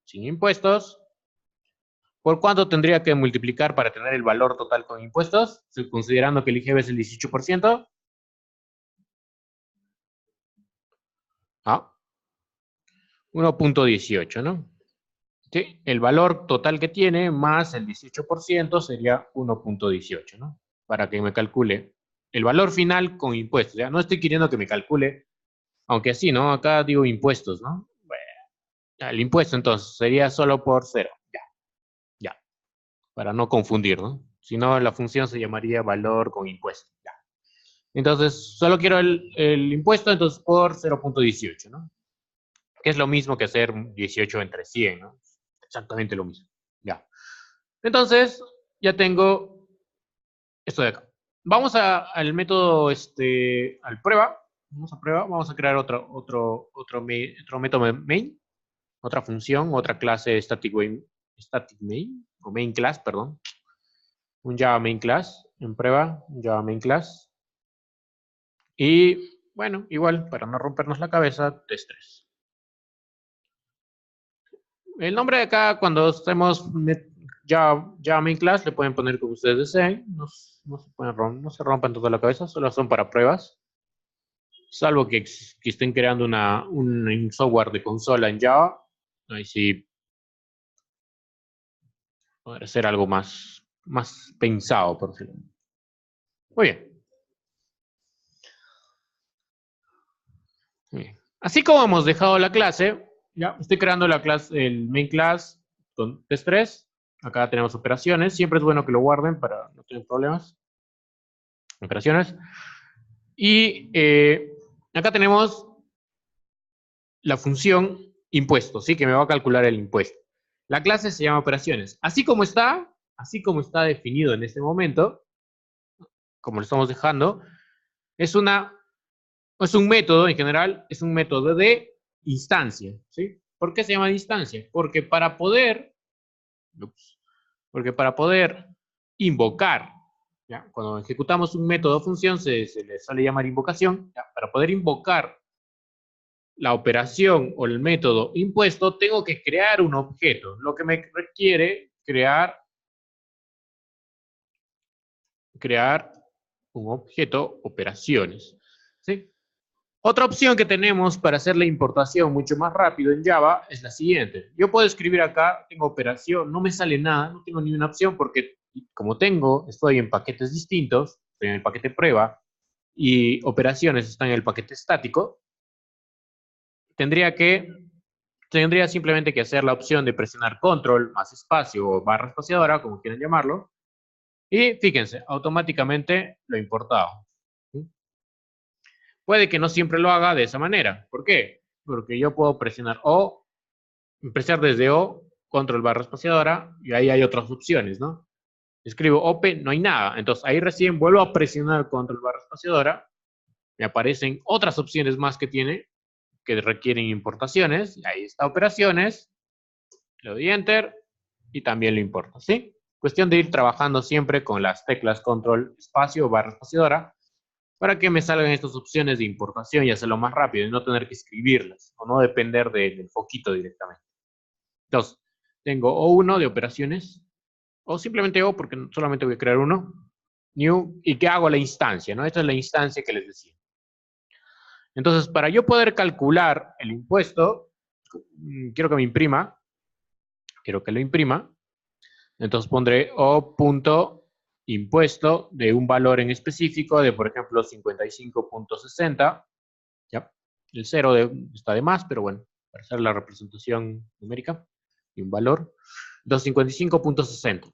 sin impuestos. ¿Por cuánto tendría que multiplicar para tener el valor total con impuestos? Considerando que el IGB es el 18%. Ah, 1.18, ¿no? Sí, el valor total que tiene más el 18% sería 1.18, ¿no? Para que me calcule el valor final con impuestos. Ya no estoy queriendo que me calcule, aunque así, ¿no? Acá digo impuestos, ¿no? Bueno, el impuesto entonces sería solo por 0. Ya, ya. Para no confundir, ¿no? Si no, la función se llamaría valor con impuesto. Ya. Entonces, solo quiero el impuesto, entonces por 0.18, ¿no? Que es lo mismo que hacer 18 entre 100, ¿no? Exactamente lo mismo. Ya. Entonces, ya tengo esto de acá. Vamos al método, al prueba. Vamos a prueba. Vamos a crear otro método main. Otra función, otra clase static main, o main class, perdón. Un Java main class en prueba, un Java main class. Y bueno, igual, para no rompernos la cabeza, test3. El nombre de acá, cuando estemos Java main class, le pueden poner como ustedes deseen. No se rompan toda la cabeza, solo son para pruebas. Salvo que estén creando un software de consola en Java. Ahí sí podría ser algo más pensado, por decirlo. Muy bien. Muy bien. Así como hemos dejado la clase, ya estoy creando la clase, el main class con test3. Acá tenemos operaciones. Siempre es bueno que lo guarden para no tener problemas. Operaciones. Y acá tenemos la función impuesto, ¿sí? Que me va a calcular el impuesto. La clase se llama operaciones. Así como está definido en este momento, como lo estamos dejando, es un método en general, es un método de instancia, ¿sí? ¿Por qué se llama instancia? Porque para poder invocar, ¿ya? Cuando ejecutamos un método o función se le suele llamar invocación, ¿ya? Para poder invocar la operación o el método impuesto, tengo que crear un objeto, lo que me requiere crear un objeto operaciones, ¿sí? Otra opción que tenemos para hacer la importación mucho más rápido en Java es la siguiente. Yo puedo escribir acá, tengo operación, no me sale nada, no tengo ni una opción porque como estoy en paquetes distintos, estoy en el paquete prueba y operaciones están en el paquete estático, tendría simplemente que hacer la opción de presionar control más espacio o barra espaciadora, como quieran llamarlo, y fíjense, automáticamente lo he importado. Puede que no siempre lo haga de esa manera. ¿Por qué? Porque yo puedo presionar desde O, control barra espaciadora, y ahí hay otras opciones, ¿no? Escribo OP, no hay nada. Entonces ahí recién vuelvo a presionar control barra espaciadora, me aparecen otras opciones más que tiene, que requieren importaciones, y ahí está operaciones, le doy enter, y también lo importo, ¿sí? Cuestión de ir trabajando siempre con las teclas control espacio o barra espaciadora, para que me salgan estas opciones de importación y hacerlo más rápido y no tener que escribirlas o no depender del foquito directamente. Entonces, tengo O1 de operaciones o simplemente O porque solamente voy a crear uno, new, y que hago la instancia, ¿no? Esta es la instancia que les decía. Entonces, para yo poder calcular el impuesto, quiero que lo imprima, entonces pondré O.impuesto de un valor en específico de, por ejemplo, 55.60. ¿Ya? El 0 está de más, pero bueno, para hacer la representación numérica y un valor. 255.60.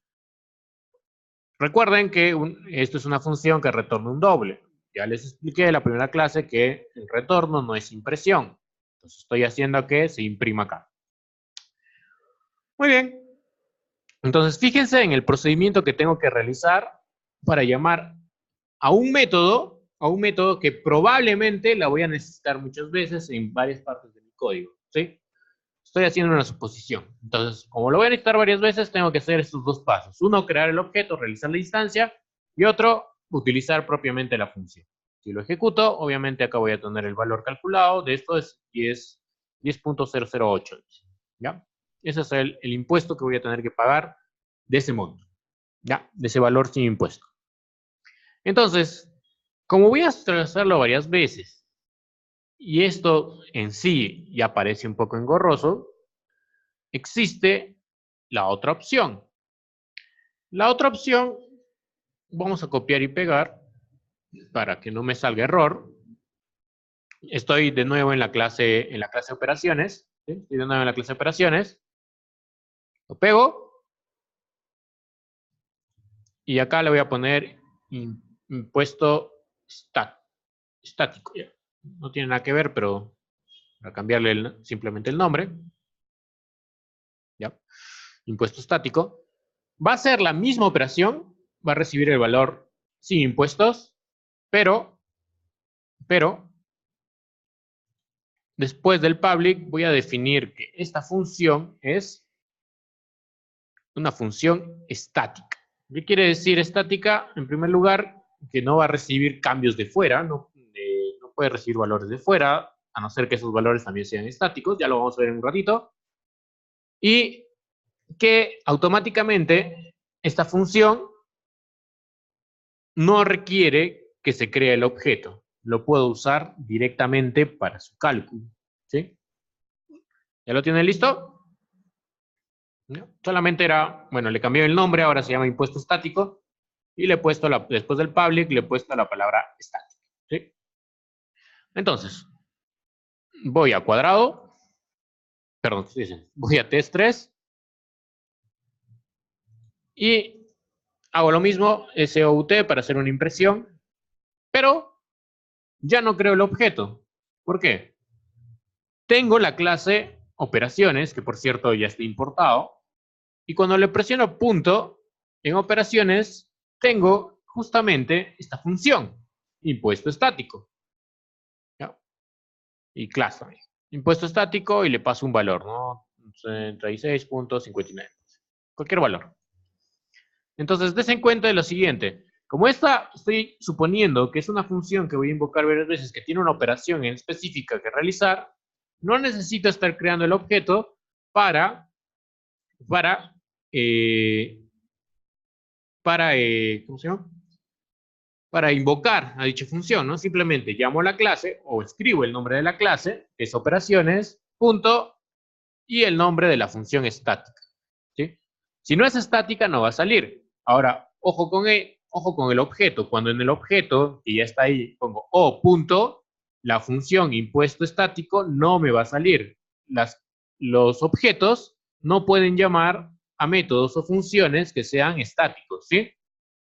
Recuerden que esto es una función que retorna un doble. Ya les expliqué en la primera clase que el retorno no es impresión. Entonces estoy haciendo que se imprima acá. Muy bien. Entonces fíjense en el procedimiento que tengo que realizar para llamar a un método que probablemente la voy a necesitar muchas veces en varias partes de mi código, ¿sí? Estoy haciendo una suposición. Entonces, como lo voy a necesitar varias veces, tengo que hacer estos dos pasos. Uno, crear el objeto, realizar la instancia, y otro, utilizar propiamente la función. Si lo ejecuto, obviamente acá voy a tener el valor calculado. De esto es 10.008. ¿Ya? Ese es el impuesto que voy a tener que pagar de ese monto. ¿Ya? De ese valor sin impuesto. Entonces, como voy a hacerlo varias veces, y esto en sí ya parece un poco engorroso, existe la otra opción. La otra opción, vamos a copiar y pegar para que no me salga error. Estoy de nuevo en la clase operaciones. ¿Sí? Estoy de nuevo en la clase operaciones. Lo pego. Y acá le voy a poner impuesto estático. No tiene nada que ver, pero para cambiarle simplemente el nombre. ¿Ya? Impuesto estático. Va a ser la misma operación. Va a recibir el valor sin impuestos. Pero después del public voy a definir que esta función es una función estática. ¿Qué quiere decir estática? En primer lugar, que no va a recibir cambios de fuera, no puede recibir valores de fuera, a no ser que esos valores también sean estáticos, ya lo vamos a ver en un ratito. Y que automáticamente esta función no requiere que se cree el objeto. Lo puedo usar directamente para su cálculo. ¿Sí? ¿Ya lo tienen listo? ¿No? Solamente era, bueno, le cambié el nombre, ahora se llama impuesto estático, y le he puesto, después del public, le he puesto la palabra estático. ¿Sí? Entonces, voy a cuadrado, perdón, voy a test3, y hago lo mismo, SOUT para hacer una impresión, pero ya no creo el objeto. ¿Por qué? Tengo la clase operaciones, que por cierto ya está importado, y cuando le presiono punto, en operaciones, tengo justamente esta función, impuesto estático. ¿Ya? Y clase también. Impuesto estático y le paso un valor, ¿no? 36.59. Cualquier valor. Entonces, des en cuenta de lo siguiente. Como esta estoy suponiendo que es una función que voy a invocar varias veces, que tiene una operación en específica que realizar, no necesito estar creando el objeto para ¿cómo se llama? Para invocar a dicha función, ¿no? Simplemente llamo a la clase o escribo el nombre de la clase, que es operaciones, punto, y el nombre de la función estática. ¿Sí? Si no es estática, no va a salir. Ahora, ojo con el objeto. Cuando en el objeto, que ya está ahí, pongo o punto, la función impuesto estático no me va a salir. Los objetos no pueden llamar a métodos o funciones que sean estáticos, ¿sí?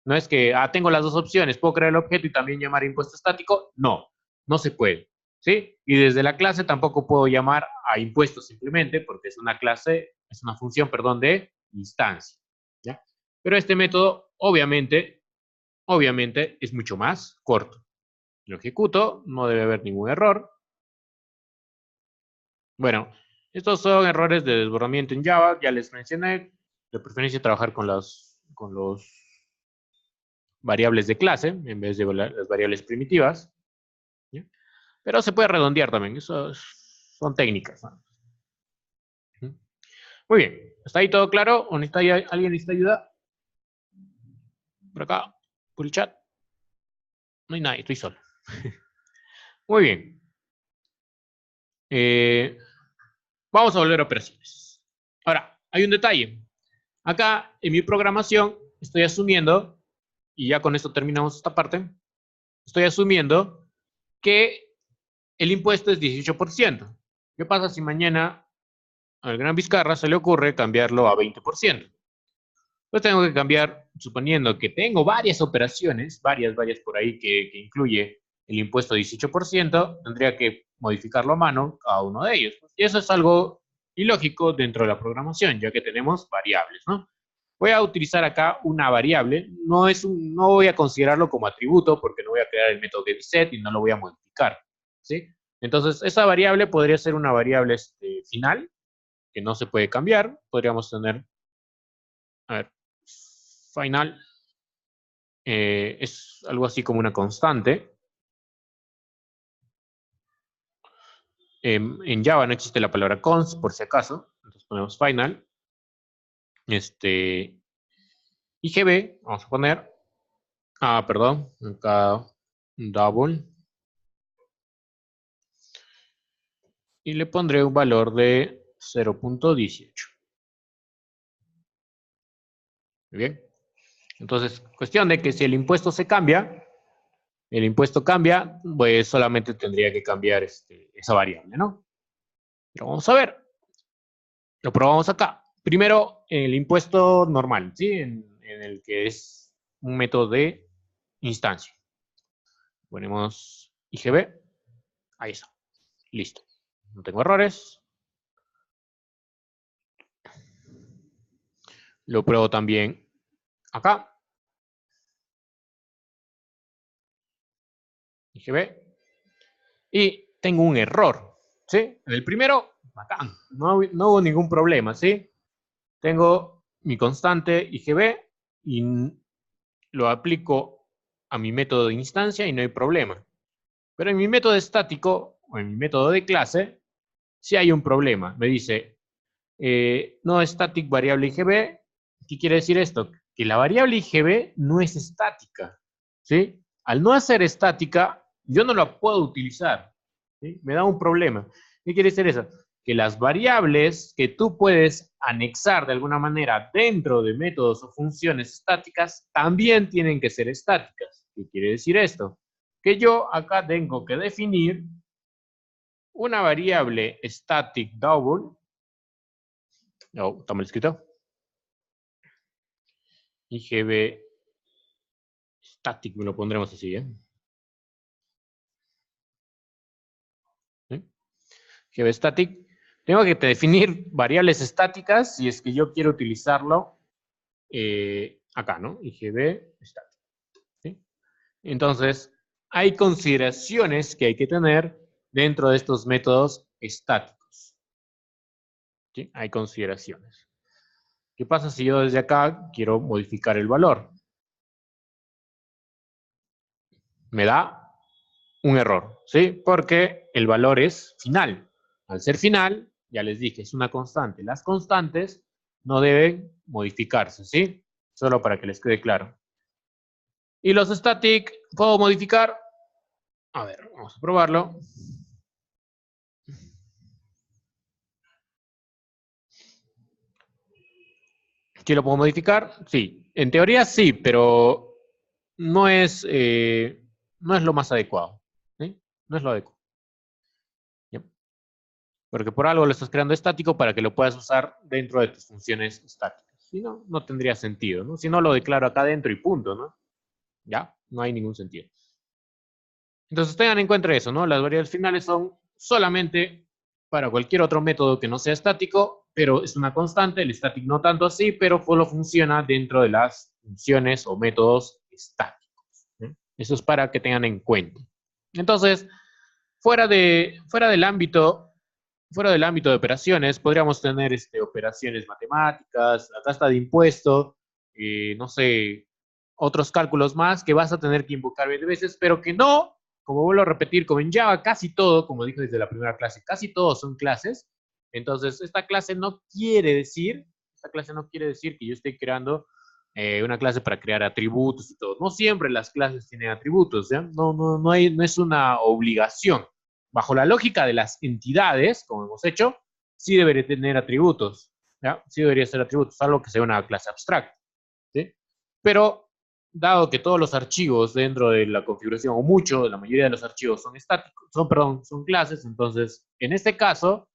No es que, tengo las dos opciones, puedo crear el objeto y también llamar impuesto estático. No, no se puede, ¿sí? Y desde la clase tampoco puedo llamar a impuesto simplemente porque es una clase, es una función, perdón, de instancia, ¿ya? Pero este método, obviamente, es mucho más corto. Lo ejecuto, no debe haber ningún error. Bueno, estos son errores de desbordamiento en Java, ya les mencioné, de preferencia trabajar con los variables de clase en vez de las variables primitivas. ¿Ya? Pero se puede redondear también, eso son técnicas, ¿no? Muy bien, ¿está ahí todo claro? ¿O alguien necesita ayuda? Por acá, por el chat. No hay nadie, estoy solo. Muy bien. Vamos a volver a operaciones. Ahora, hay un detalle. Acá, en mi programación, estoy asumiendo, y ya con esto terminamos esta parte, estoy asumiendo que el impuesto es 18%. ¿Qué pasa si mañana al gran Vizcarra se le ocurre cambiarlo a 20%? Pues tengo que cambiar, suponiendo que tengo varias operaciones, varias por ahí, que incluye el impuesto 18%, tendría que modificarlo a mano cada uno de ellos. Y eso es algo ilógico dentro de la programación, ya que tenemos variables, ¿no? Voy a utilizar acá una variable, no voy a considerarlo como atributo porque no voy a crear el método getSet y no lo voy a modificar, ¿sí? Entonces, esa variable podría ser una variable final, que no se puede cambiar, podríamos tener, a ver, final, es algo así como una constante. En Java no existe la palabra const, por si acaso. Entonces ponemos final. IGB, vamos a poner. Perdón, acá double. Y le pondré un valor de 0.18. Muy bien. Entonces, cuestión de que si el impuesto se cambia, pues solamente tendría que cambiar esa variable, ¿no? Pero vamos a ver. Lo probamos acá. Primero, el impuesto normal, ¿sí? En el que es un método de instancia. Ponemos IGB. Ahí está. Listo. No tengo errores. Lo pruebo también acá. IGB. Y tengo un error, ¿sí? En el primero, bacán. No hubo ningún problema, ¿sí? Tengo mi constante IGB y lo aplico a mi método de instancia y no hay problema. Pero en mi método estático o en mi método de clase, sí hay un problema. Me dice, no static variable IGB. ¿Qué quiere decir esto? Que la variable IGB no es estática, ¿sí? Al no ser estática, yo no la puedo utilizar, ¿sí? Me da un problema. ¿Qué quiere decir eso? Que las variables que tú puedes anexar de alguna manera dentro de métodos o funciones estáticas también tienen que ser estáticas. ¿Qué quiere decir esto? Que yo acá tengo que definir una variable static double. No, está mal escrito. IGB static, me lo pondremos así, ¿eh? ¿Sí? IGB static. Tengo que definir variables estáticas si es que yo quiero utilizarlo acá, ¿no? IGB static. ¿Sí? Entonces, hay consideraciones que hay que tener dentro de estos métodos estáticos. ¿Sí? Hay consideraciones. ¿Qué pasa si yo desde acá quiero modificar el valor? Me da un error, ¿sí? Porque el valor es final. Al ser final, ya les dije, es una constante. Las constantes no deben modificarse, ¿sí? Solo para que les quede claro. Y los static, ¿puedo modificar? A ver, vamos a probarlo. ¿Sí lo puedo modificar? Sí. En teoría sí, pero no es lo más adecuado, ¿sí? No es lo adecuado. ¿Sí? Porque por algo lo estás creando estático para que lo puedas usar dentro de tus funciones estáticas. Si no, no tendría sentido, ¿no? Si no, lo declaro acá dentro y punto, ¿no? Ya, no hay ningún sentido. Entonces tengan en cuenta eso, ¿no? Las variables finales son solamente para cualquier otro método que no sea estático, pero es una constante, el static no tanto así, pero solo funciona dentro de las funciones o métodos estáticos, ¿sí? Eso es para que tengan en cuenta. Entonces, fuera del ámbito de operaciones, podríamos tener operaciones matemáticas, acá está de impuesto, no sé, otros cálculos más que vas a tener que invocar 20 veces, pero que no, como vuelvo a repetir, como en Java casi todo, como dije desde la primera clase, casi todos son clases. Entonces, esta clase no quiere decir que yo esté creando una clase para crear atributos y todo. No siempre las clases tienen atributos, ¿ya? No es una obligación. Bajo la lógica de las entidades, como hemos hecho, sí debería tener atributos, ¿ya? Sí debería ser atributos, salvo que sea una clase abstracta, ¿sí? Pero, dado que todos los archivos dentro de la configuración, o la mayoría de los archivos son estáticos, son clases, entonces, en este caso,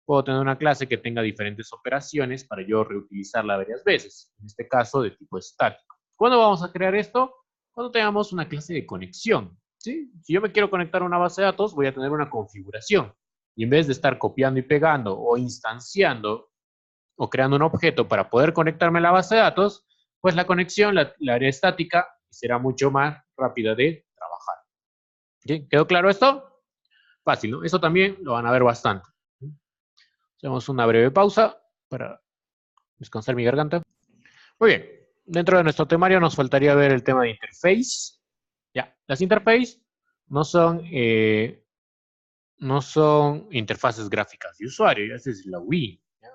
puedo tener una clase que tenga diferentes operaciones para yo reutilizarla varias veces, en este caso de tipo estático. ¿Cuándo vamos a crear esto? Cuando tengamos una clase de conexión, ¿sí? Si yo me quiero conectar a una base de datos, voy a tener una configuración. Y en vez de estar copiando y pegando o instanciando o creando un objeto para poder conectarme a la base de datos, pues la conexión la haré estática y será mucho más rápida de trabajar. ¿Sí? ¿Quedó claro esto? Fácil, ¿no? Eso también lo van a ver bastante. Hacemos una breve pausa para descansar mi garganta. Muy bien. Dentro de nuestro temario nos faltaría ver el tema de interface. Ya, las interfaces no son interfaces gráficas de usuario, esa es la UI, ¿ya?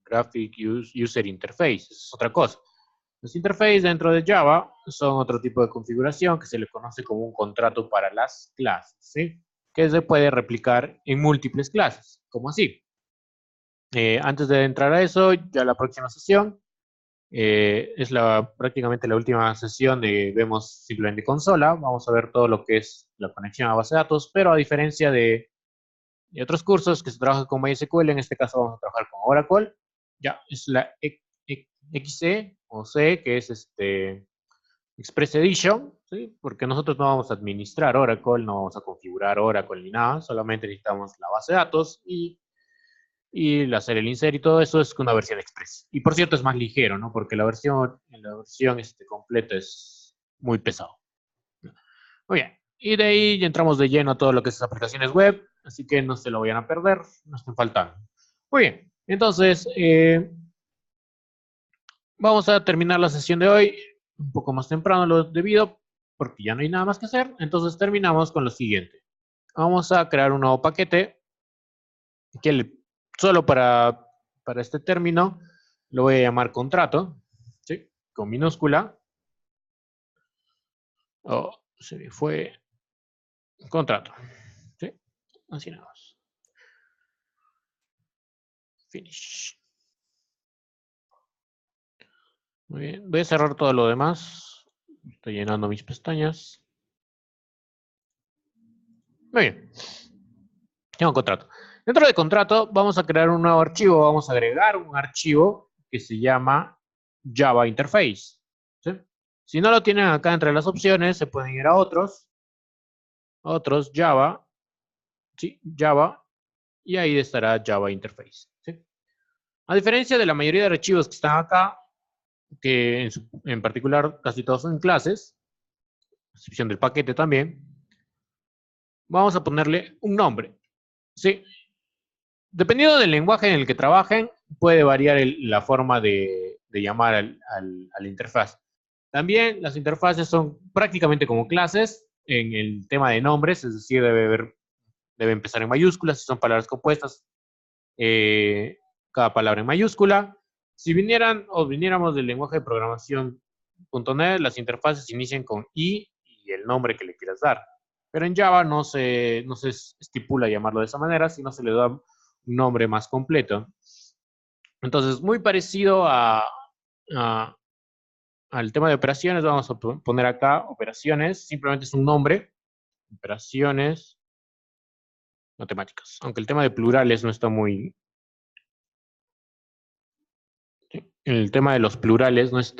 Graphic User Interface, es otra cosa. Los interfaces dentro de Java son otro tipo de configuración que se le conoce como un contrato para las clases, ¿sí? Que se puede replicar en múltiples clases, como así. Antes de entrar a eso, ya la próxima sesión es prácticamente la última sesión de vemos simplemente consola. Vamos a ver todo lo que es la conexión a base de datos, pero a diferencia de otros cursos que se trabajan con MySQL, en este caso vamos a trabajar con Oracle. Ya, es la XC o C, que es Express Edition, ¿sí? Porque nosotros no vamos a administrar Oracle, no vamos a configurar Oracle ni nada, solamente necesitamos la base de datos y hacer el insert y todo eso es una versión Express. Y por cierto es más ligero, ¿no? Porque la versión completa es muy pesado. Muy bien. Y de ahí ya entramos de lleno a todo lo que es aplicaciones web, así que no se lo vayan a perder, no estén faltando. Muy bien, entonces vamos a terminar la sesión de hoy un poco más temprano lo debido, porque ya no hay nada más que hacer. Entonces terminamos con lo siguiente. Vamos a crear un nuevo paquete que solo para este término lo voy a llamar contrato, ¿sí? Con minúscula. Oh, se me fue contrato, ¿sí? Así nada más. Finish. Muy bien, voy a cerrar todo lo demás. Estoy llenando mis pestañas. Muy bien. Tengo un contrato. Dentro de contrato vamos a crear un nuevo archivo. Vamos a agregar un archivo que se llama Java Interface, ¿sí? Si no lo tienen acá entre las opciones, se pueden ir a otros, Java, ¿sí? Java, y ahí estará Java Interface, ¿sí? A diferencia de la mayoría de archivos que están acá, que en particular casi todos son clases, a excepción del paquete también, vamos a ponerle un nombre, ¿sí? Dependiendo del lenguaje en el que trabajen, puede variar la forma de llamar a la interfaz. También las interfaces son prácticamente como clases en el tema de nombres, es decir, debe empezar en mayúsculas, si son palabras compuestas, cada palabra en mayúscula. Si viniéramos del lenguaje de programación .NET, las interfaces inician con I y el nombre que le quieras dar. Pero en Java no se estipula llamarlo de esa manera, sino se le da un nombre más completo. Entonces, muy parecido al tema de operaciones, vamos a poner acá operaciones, simplemente es un nombre, operaciones matemáticas. Aunque el tema de plurales no está muy... El tema de los plurales no es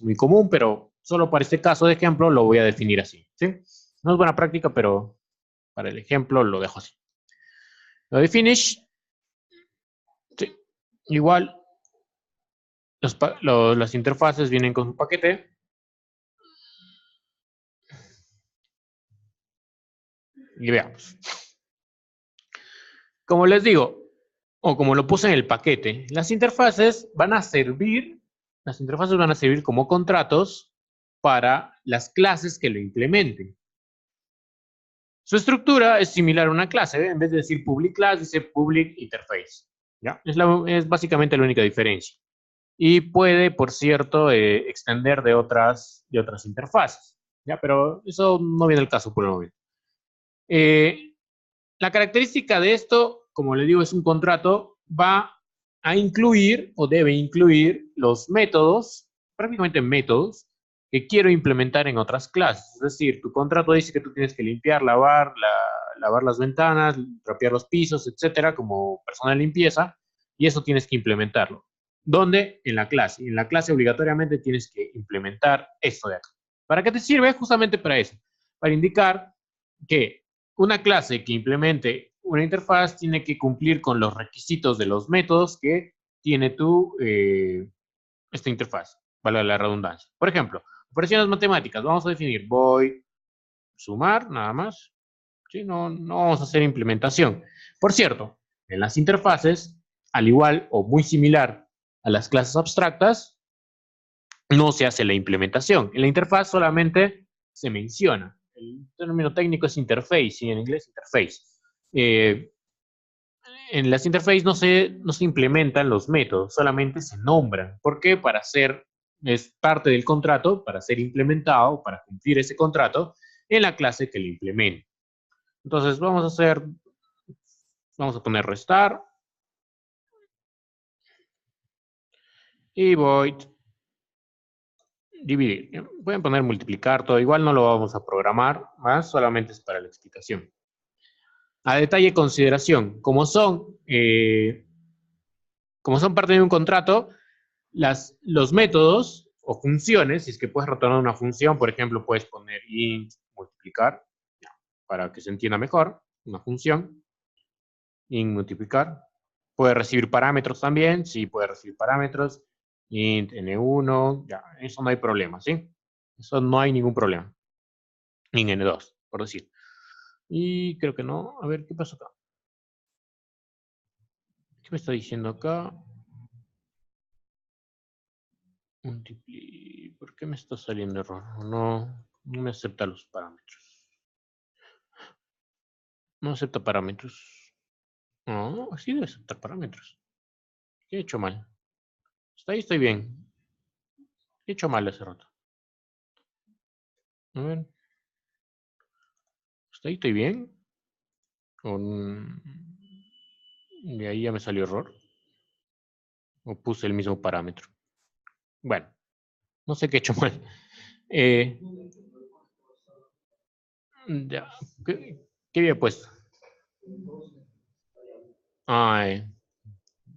muy común, pero solo para este caso de ejemplo lo voy a definir así, ¿sí? No es buena práctica, pero para el ejemplo lo dejo así. Lo de finish, sí, igual las interfaces vienen con su paquete. Y veamos. Como les digo, o como lo puse en el paquete, las interfaces van a servir como contratos para las clases que lo implementen. Su estructura es similar a una clase, ¿eh? En vez de decir public class, dice public interface. ¿Ya? Es básicamente la única diferencia. Y puede, por cierto, extender de otras interfaces. ¿Ya? Pero eso no viene al caso por el momento. La característica de esto, como le digo, es un contrato, va a incluir o debe incluir los métodos, prácticamente métodos, que quiero implementar en otras clases. Es decir, tu contrato dice que tú tienes que limpiar, lavar las ventanas, trapear los pisos, etcétera, como persona de limpieza, y eso tienes que implementarlo. ¿Dónde? En la clase. Y en la clase obligatoriamente tienes que implementar esto de acá. ¿Para qué te sirve? Justamente para eso. Para indicar que una clase que implemente una interfaz tiene que cumplir con los requisitos de los métodos que tiene esta interfaz, vale la redundancia. Por ejemplo, operaciones matemáticas, vamos a definir void, sumar, nada más. ¿Sí? No vamos a hacer implementación. Por cierto, en las interfaces al igual o muy similar a las clases abstractas, no se hace la implementación. En la interfaz solamente se menciona. El término técnico es interface, y en inglés interface. En las interfaces no se implementan los métodos, solamente se nombran. ¿Por qué? Para ser, es parte del contrato, para ser implementado, para cumplir ese contrato en la clase que lo implementa. Entonces vamos a poner restar y void dividir. Pueden poner multiplicar, todo igual no lo vamos a programar más, solamente es para la explicación. A detalle consideración, como son parte de un contrato, los métodos o funciones, si es que puedes retornar una función, por ejemplo, puedes poner int, multiplicar, para que se entienda mejor, una función, int, multiplicar. Puede recibir parámetros también, sí, puede recibir parámetros, int, n1, ya, eso no hay problema, ¿sí? Eso no hay ningún problema. Int, n2, por decir. Y creo que no, a ver, ¿qué pasa acá? ¿Qué me está diciendo acá? ¿Por qué me está saliendo error? No me acepta los parámetros. No acepta parámetros. No, sí debe aceptar parámetros. ¿Qué he hecho mal? Hasta ahí estoy bien. ¿Qué he hecho mal hace rato? A ver. ¿Hasta ahí estoy bien? De ahí ya me salió error. O puse el mismo parámetro. Bueno, no sé qué he hecho mal. Ya. ¿Qué había puesto? Ay,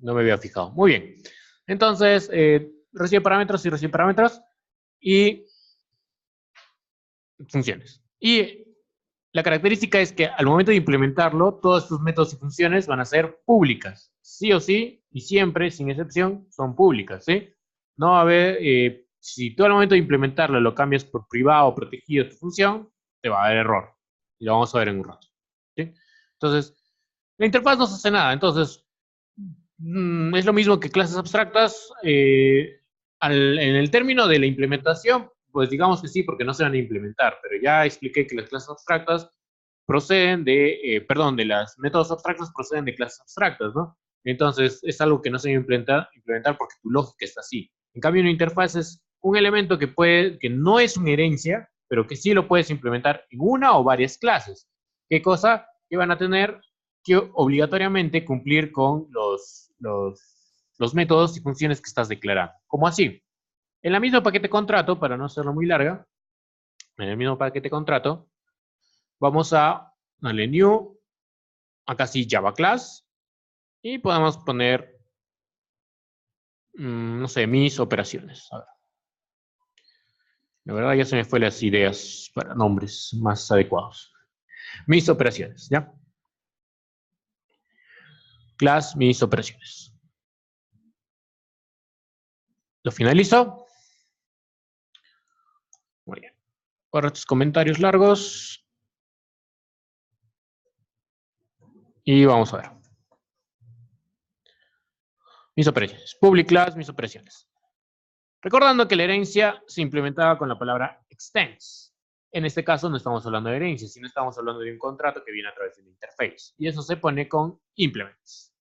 no me había fijado. Muy bien. Entonces, recibe parámetros y recibe parámetros y funciones. Y la característica es que al momento de implementarlo, todos estos métodos y funciones van a ser públicas. Sí o sí, y siempre, sin excepción, son públicas, ¿sí? No va a haber, si tú al momento de implementarlo lo cambias por privado o protegido tu función, te va a dar error. Y lo vamos a ver en un rato, ¿sí? Entonces, la interfaz no se hace nada. Entonces, es lo mismo que clases abstractas. En el término de la implementación, pues digamos que sí, porque no se van a implementar, pero ya expliqué que las clases abstractas proceden de las métodos abstractos proceden de clases abstractas, ¿no? Entonces, es algo que no se va a implementar porque tu lógica está así. En cambio, una interfaz es un elemento que no es una herencia, pero que sí lo puedes implementar en una o varias clases. ¿Qué cosa? Que van a tener que obligatoriamente cumplir con los métodos y funciones que estás declarando. ¿Cómo así? En la misma paquete contrato, para no hacerlo muy larga, en el mismo paquete contrato, vamos a darle new, acá sí Java class, y podemos poner, no sé, mis operaciones. A ver. La verdad ya se me fue las ideas para nombres más adecuados. Mis operaciones, ¿ya? Class, mis operaciones. Lo finalizo. Muy bien. Ahora estos comentarios largos. Y vamos a ver. Mis operaciones. Public class, mis operaciones. Recordando que la herencia se implementaba con la palabra extends. En este caso no estamos hablando de herencia, sino estamos hablando de un contrato que viene a través de la interface. Y eso se pone con implements.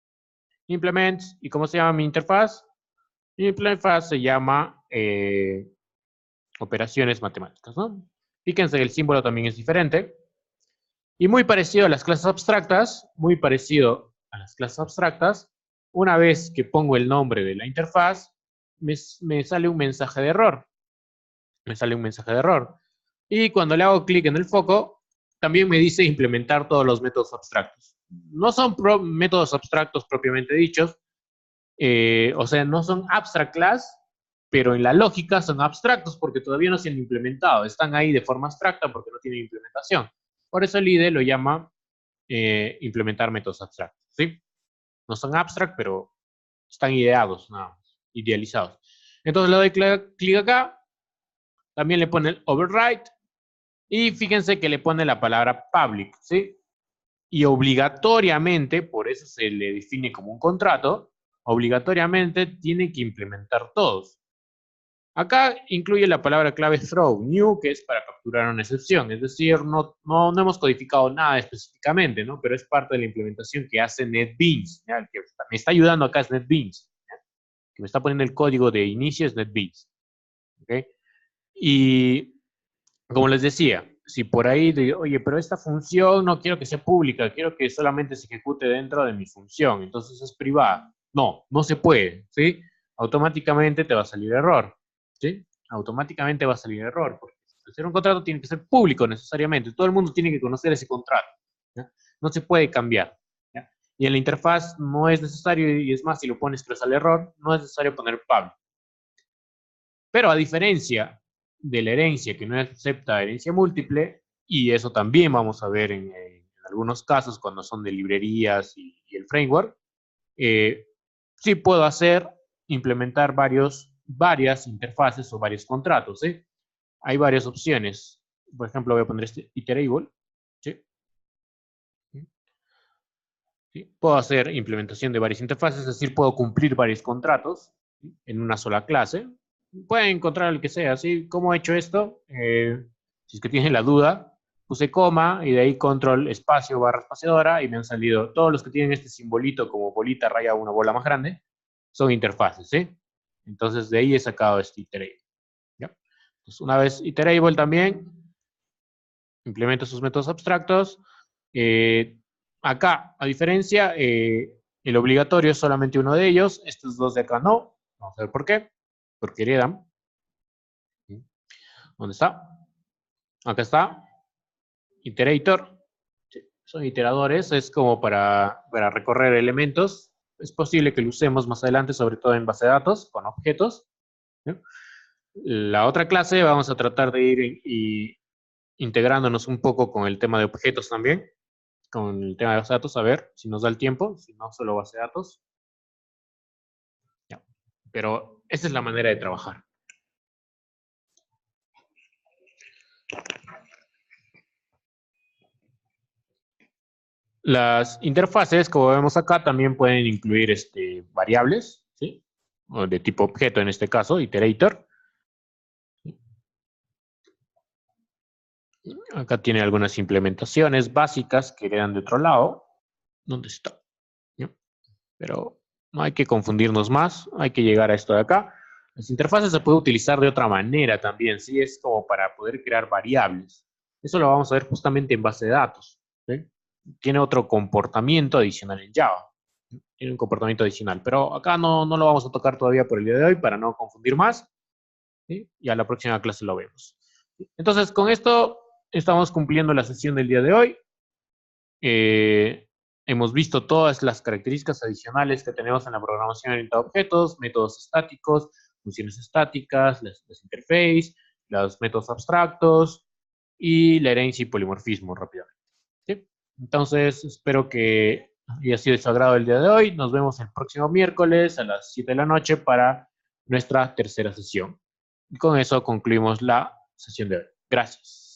Implements, ¿y cómo se llama mi interfaz? Mi interfaz se llama operaciones matemáticas, ¿no? Fíjense que el símbolo también es diferente. Y muy parecido a las clases abstractas, una vez que pongo el nombre de la interfaz, me sale un mensaje de error. Y cuando le hago clic en el foco, también me dice implementar todos los métodos abstractos. No son métodos abstractos propiamente dichos, o sea, no son abstract class, pero en la lógica son abstractos porque todavía no se han implementado. Están ahí de forma abstracta porque no tienen implementación. Por eso el IDE lo llama implementar métodos abstractos, ¿sí? No son abstract, pero están ideados, nada más, idealizados. Entonces le doy clic acá, también le pone el override, y fíjense que le pone la palabra public, ¿sí? Y obligatoriamente, por eso se le define como un contrato, obligatoriamente tiene que implementar todos. Acá incluye la palabra clave throw, new, que es para capturar una excepción. Es decir, no hemos codificado nada específicamente, ¿no? Pero es parte de la implementación que hace NetBeans. ¿Ya? El que me está ayudando acá es NetBeans. ¿Ya? Que me está poniendo el código de inicio es NetBeans. ¿Okay? Y como les decía, si por ahí, oye, pero esta función no quiero que sea pública, quiero que solamente se ejecute dentro de mi función, entonces es privada. No se puede, ¿sí? Automáticamente te va a salir error, ¿sí? Automáticamente va a salir error, porque hacer un contrato tiene que ser público necesariamente, todo el mundo tiene que conocer ese contrato, ¿ya? No se puede cambiar, ¿ya? Y en la interfaz no es necesario, y es más, si lo pones que sale error, no es necesario poner public. Pero a diferencia de la herencia que no acepta herencia múltiple, y eso también vamos a ver en algunos casos cuando son de librerías y el framework, sí puedo implementar varias interfaces o varios contratos. ¿Sí? Hay varias opciones. Por ejemplo, voy a poner este iterable. ¿Sí? ¿Sí? Puedo hacer implementación de varias interfaces, es decir, puedo cumplir varios contratos, ¿sí? En una sola clase. Pueden encontrar el que sea, ¿sí? ¿Cómo he hecho esto? Si es que tienen la duda, puse coma y de ahí control espacio barra espaciadora y me han salido todos los que tienen este simbolito como bolita raya una bola más grande, son interfaces, ¿sí? Entonces de ahí he sacado este iterable. ¿Ya? Entonces, una vez iterable también, implemento sus métodos abstractos. Acá, a diferencia, el obligatorio es solamente uno de ellos, estos dos de acá no. Vamos a ver por qué. Porque heredan. ¿Dónde está? Acá está. Iterator. Son iteradores, es como para recorrer elementos. Es posible que lo usemos más adelante, sobre todo en base de datos, con objetos. ¿Sí? La otra clase vamos a tratar de ir integrándonos un poco con el tema de objetos también, con el tema de base de datos, a ver si nos da el tiempo, si no, solo base de datos. Ya. Pero esa es la manera de trabajar. Las interfaces, como vemos acá, también pueden incluir variables, ¿sí? O de tipo objeto en este caso, iterator. Acá tiene algunas implementaciones básicas que quedan de otro lado. ¿Dónde está? ¿Ya? Pero no hay que confundirnos más, hay que llegar a esto de acá. Las interfaces se puede utilizar de otra manera también, ¿sí? Es como para poder crear variables. Eso lo vamos a ver justamente en base de datos, ¿sí? Tiene otro comportamiento adicional en Java. Tiene un comportamiento adicional, pero acá no lo vamos a tocar todavía por el día de hoy para no confundir más, ¿sí? Y a la próxima clase lo vemos. Entonces, con esto estamos cumpliendo la sesión del día de hoy. Hemos visto todas las características adicionales que tenemos en la programación orientada a objetos, métodos estáticos, funciones estáticas, las interfaces, los métodos abstractos y la herencia y polimorfismo rápidamente. ¿Sí? Entonces, espero que haya sido de su agrado el día de hoy. Nos vemos el próximo miércoles a las 7 de la noche para nuestra tercera sesión. Y con eso concluimos la sesión de hoy. Gracias.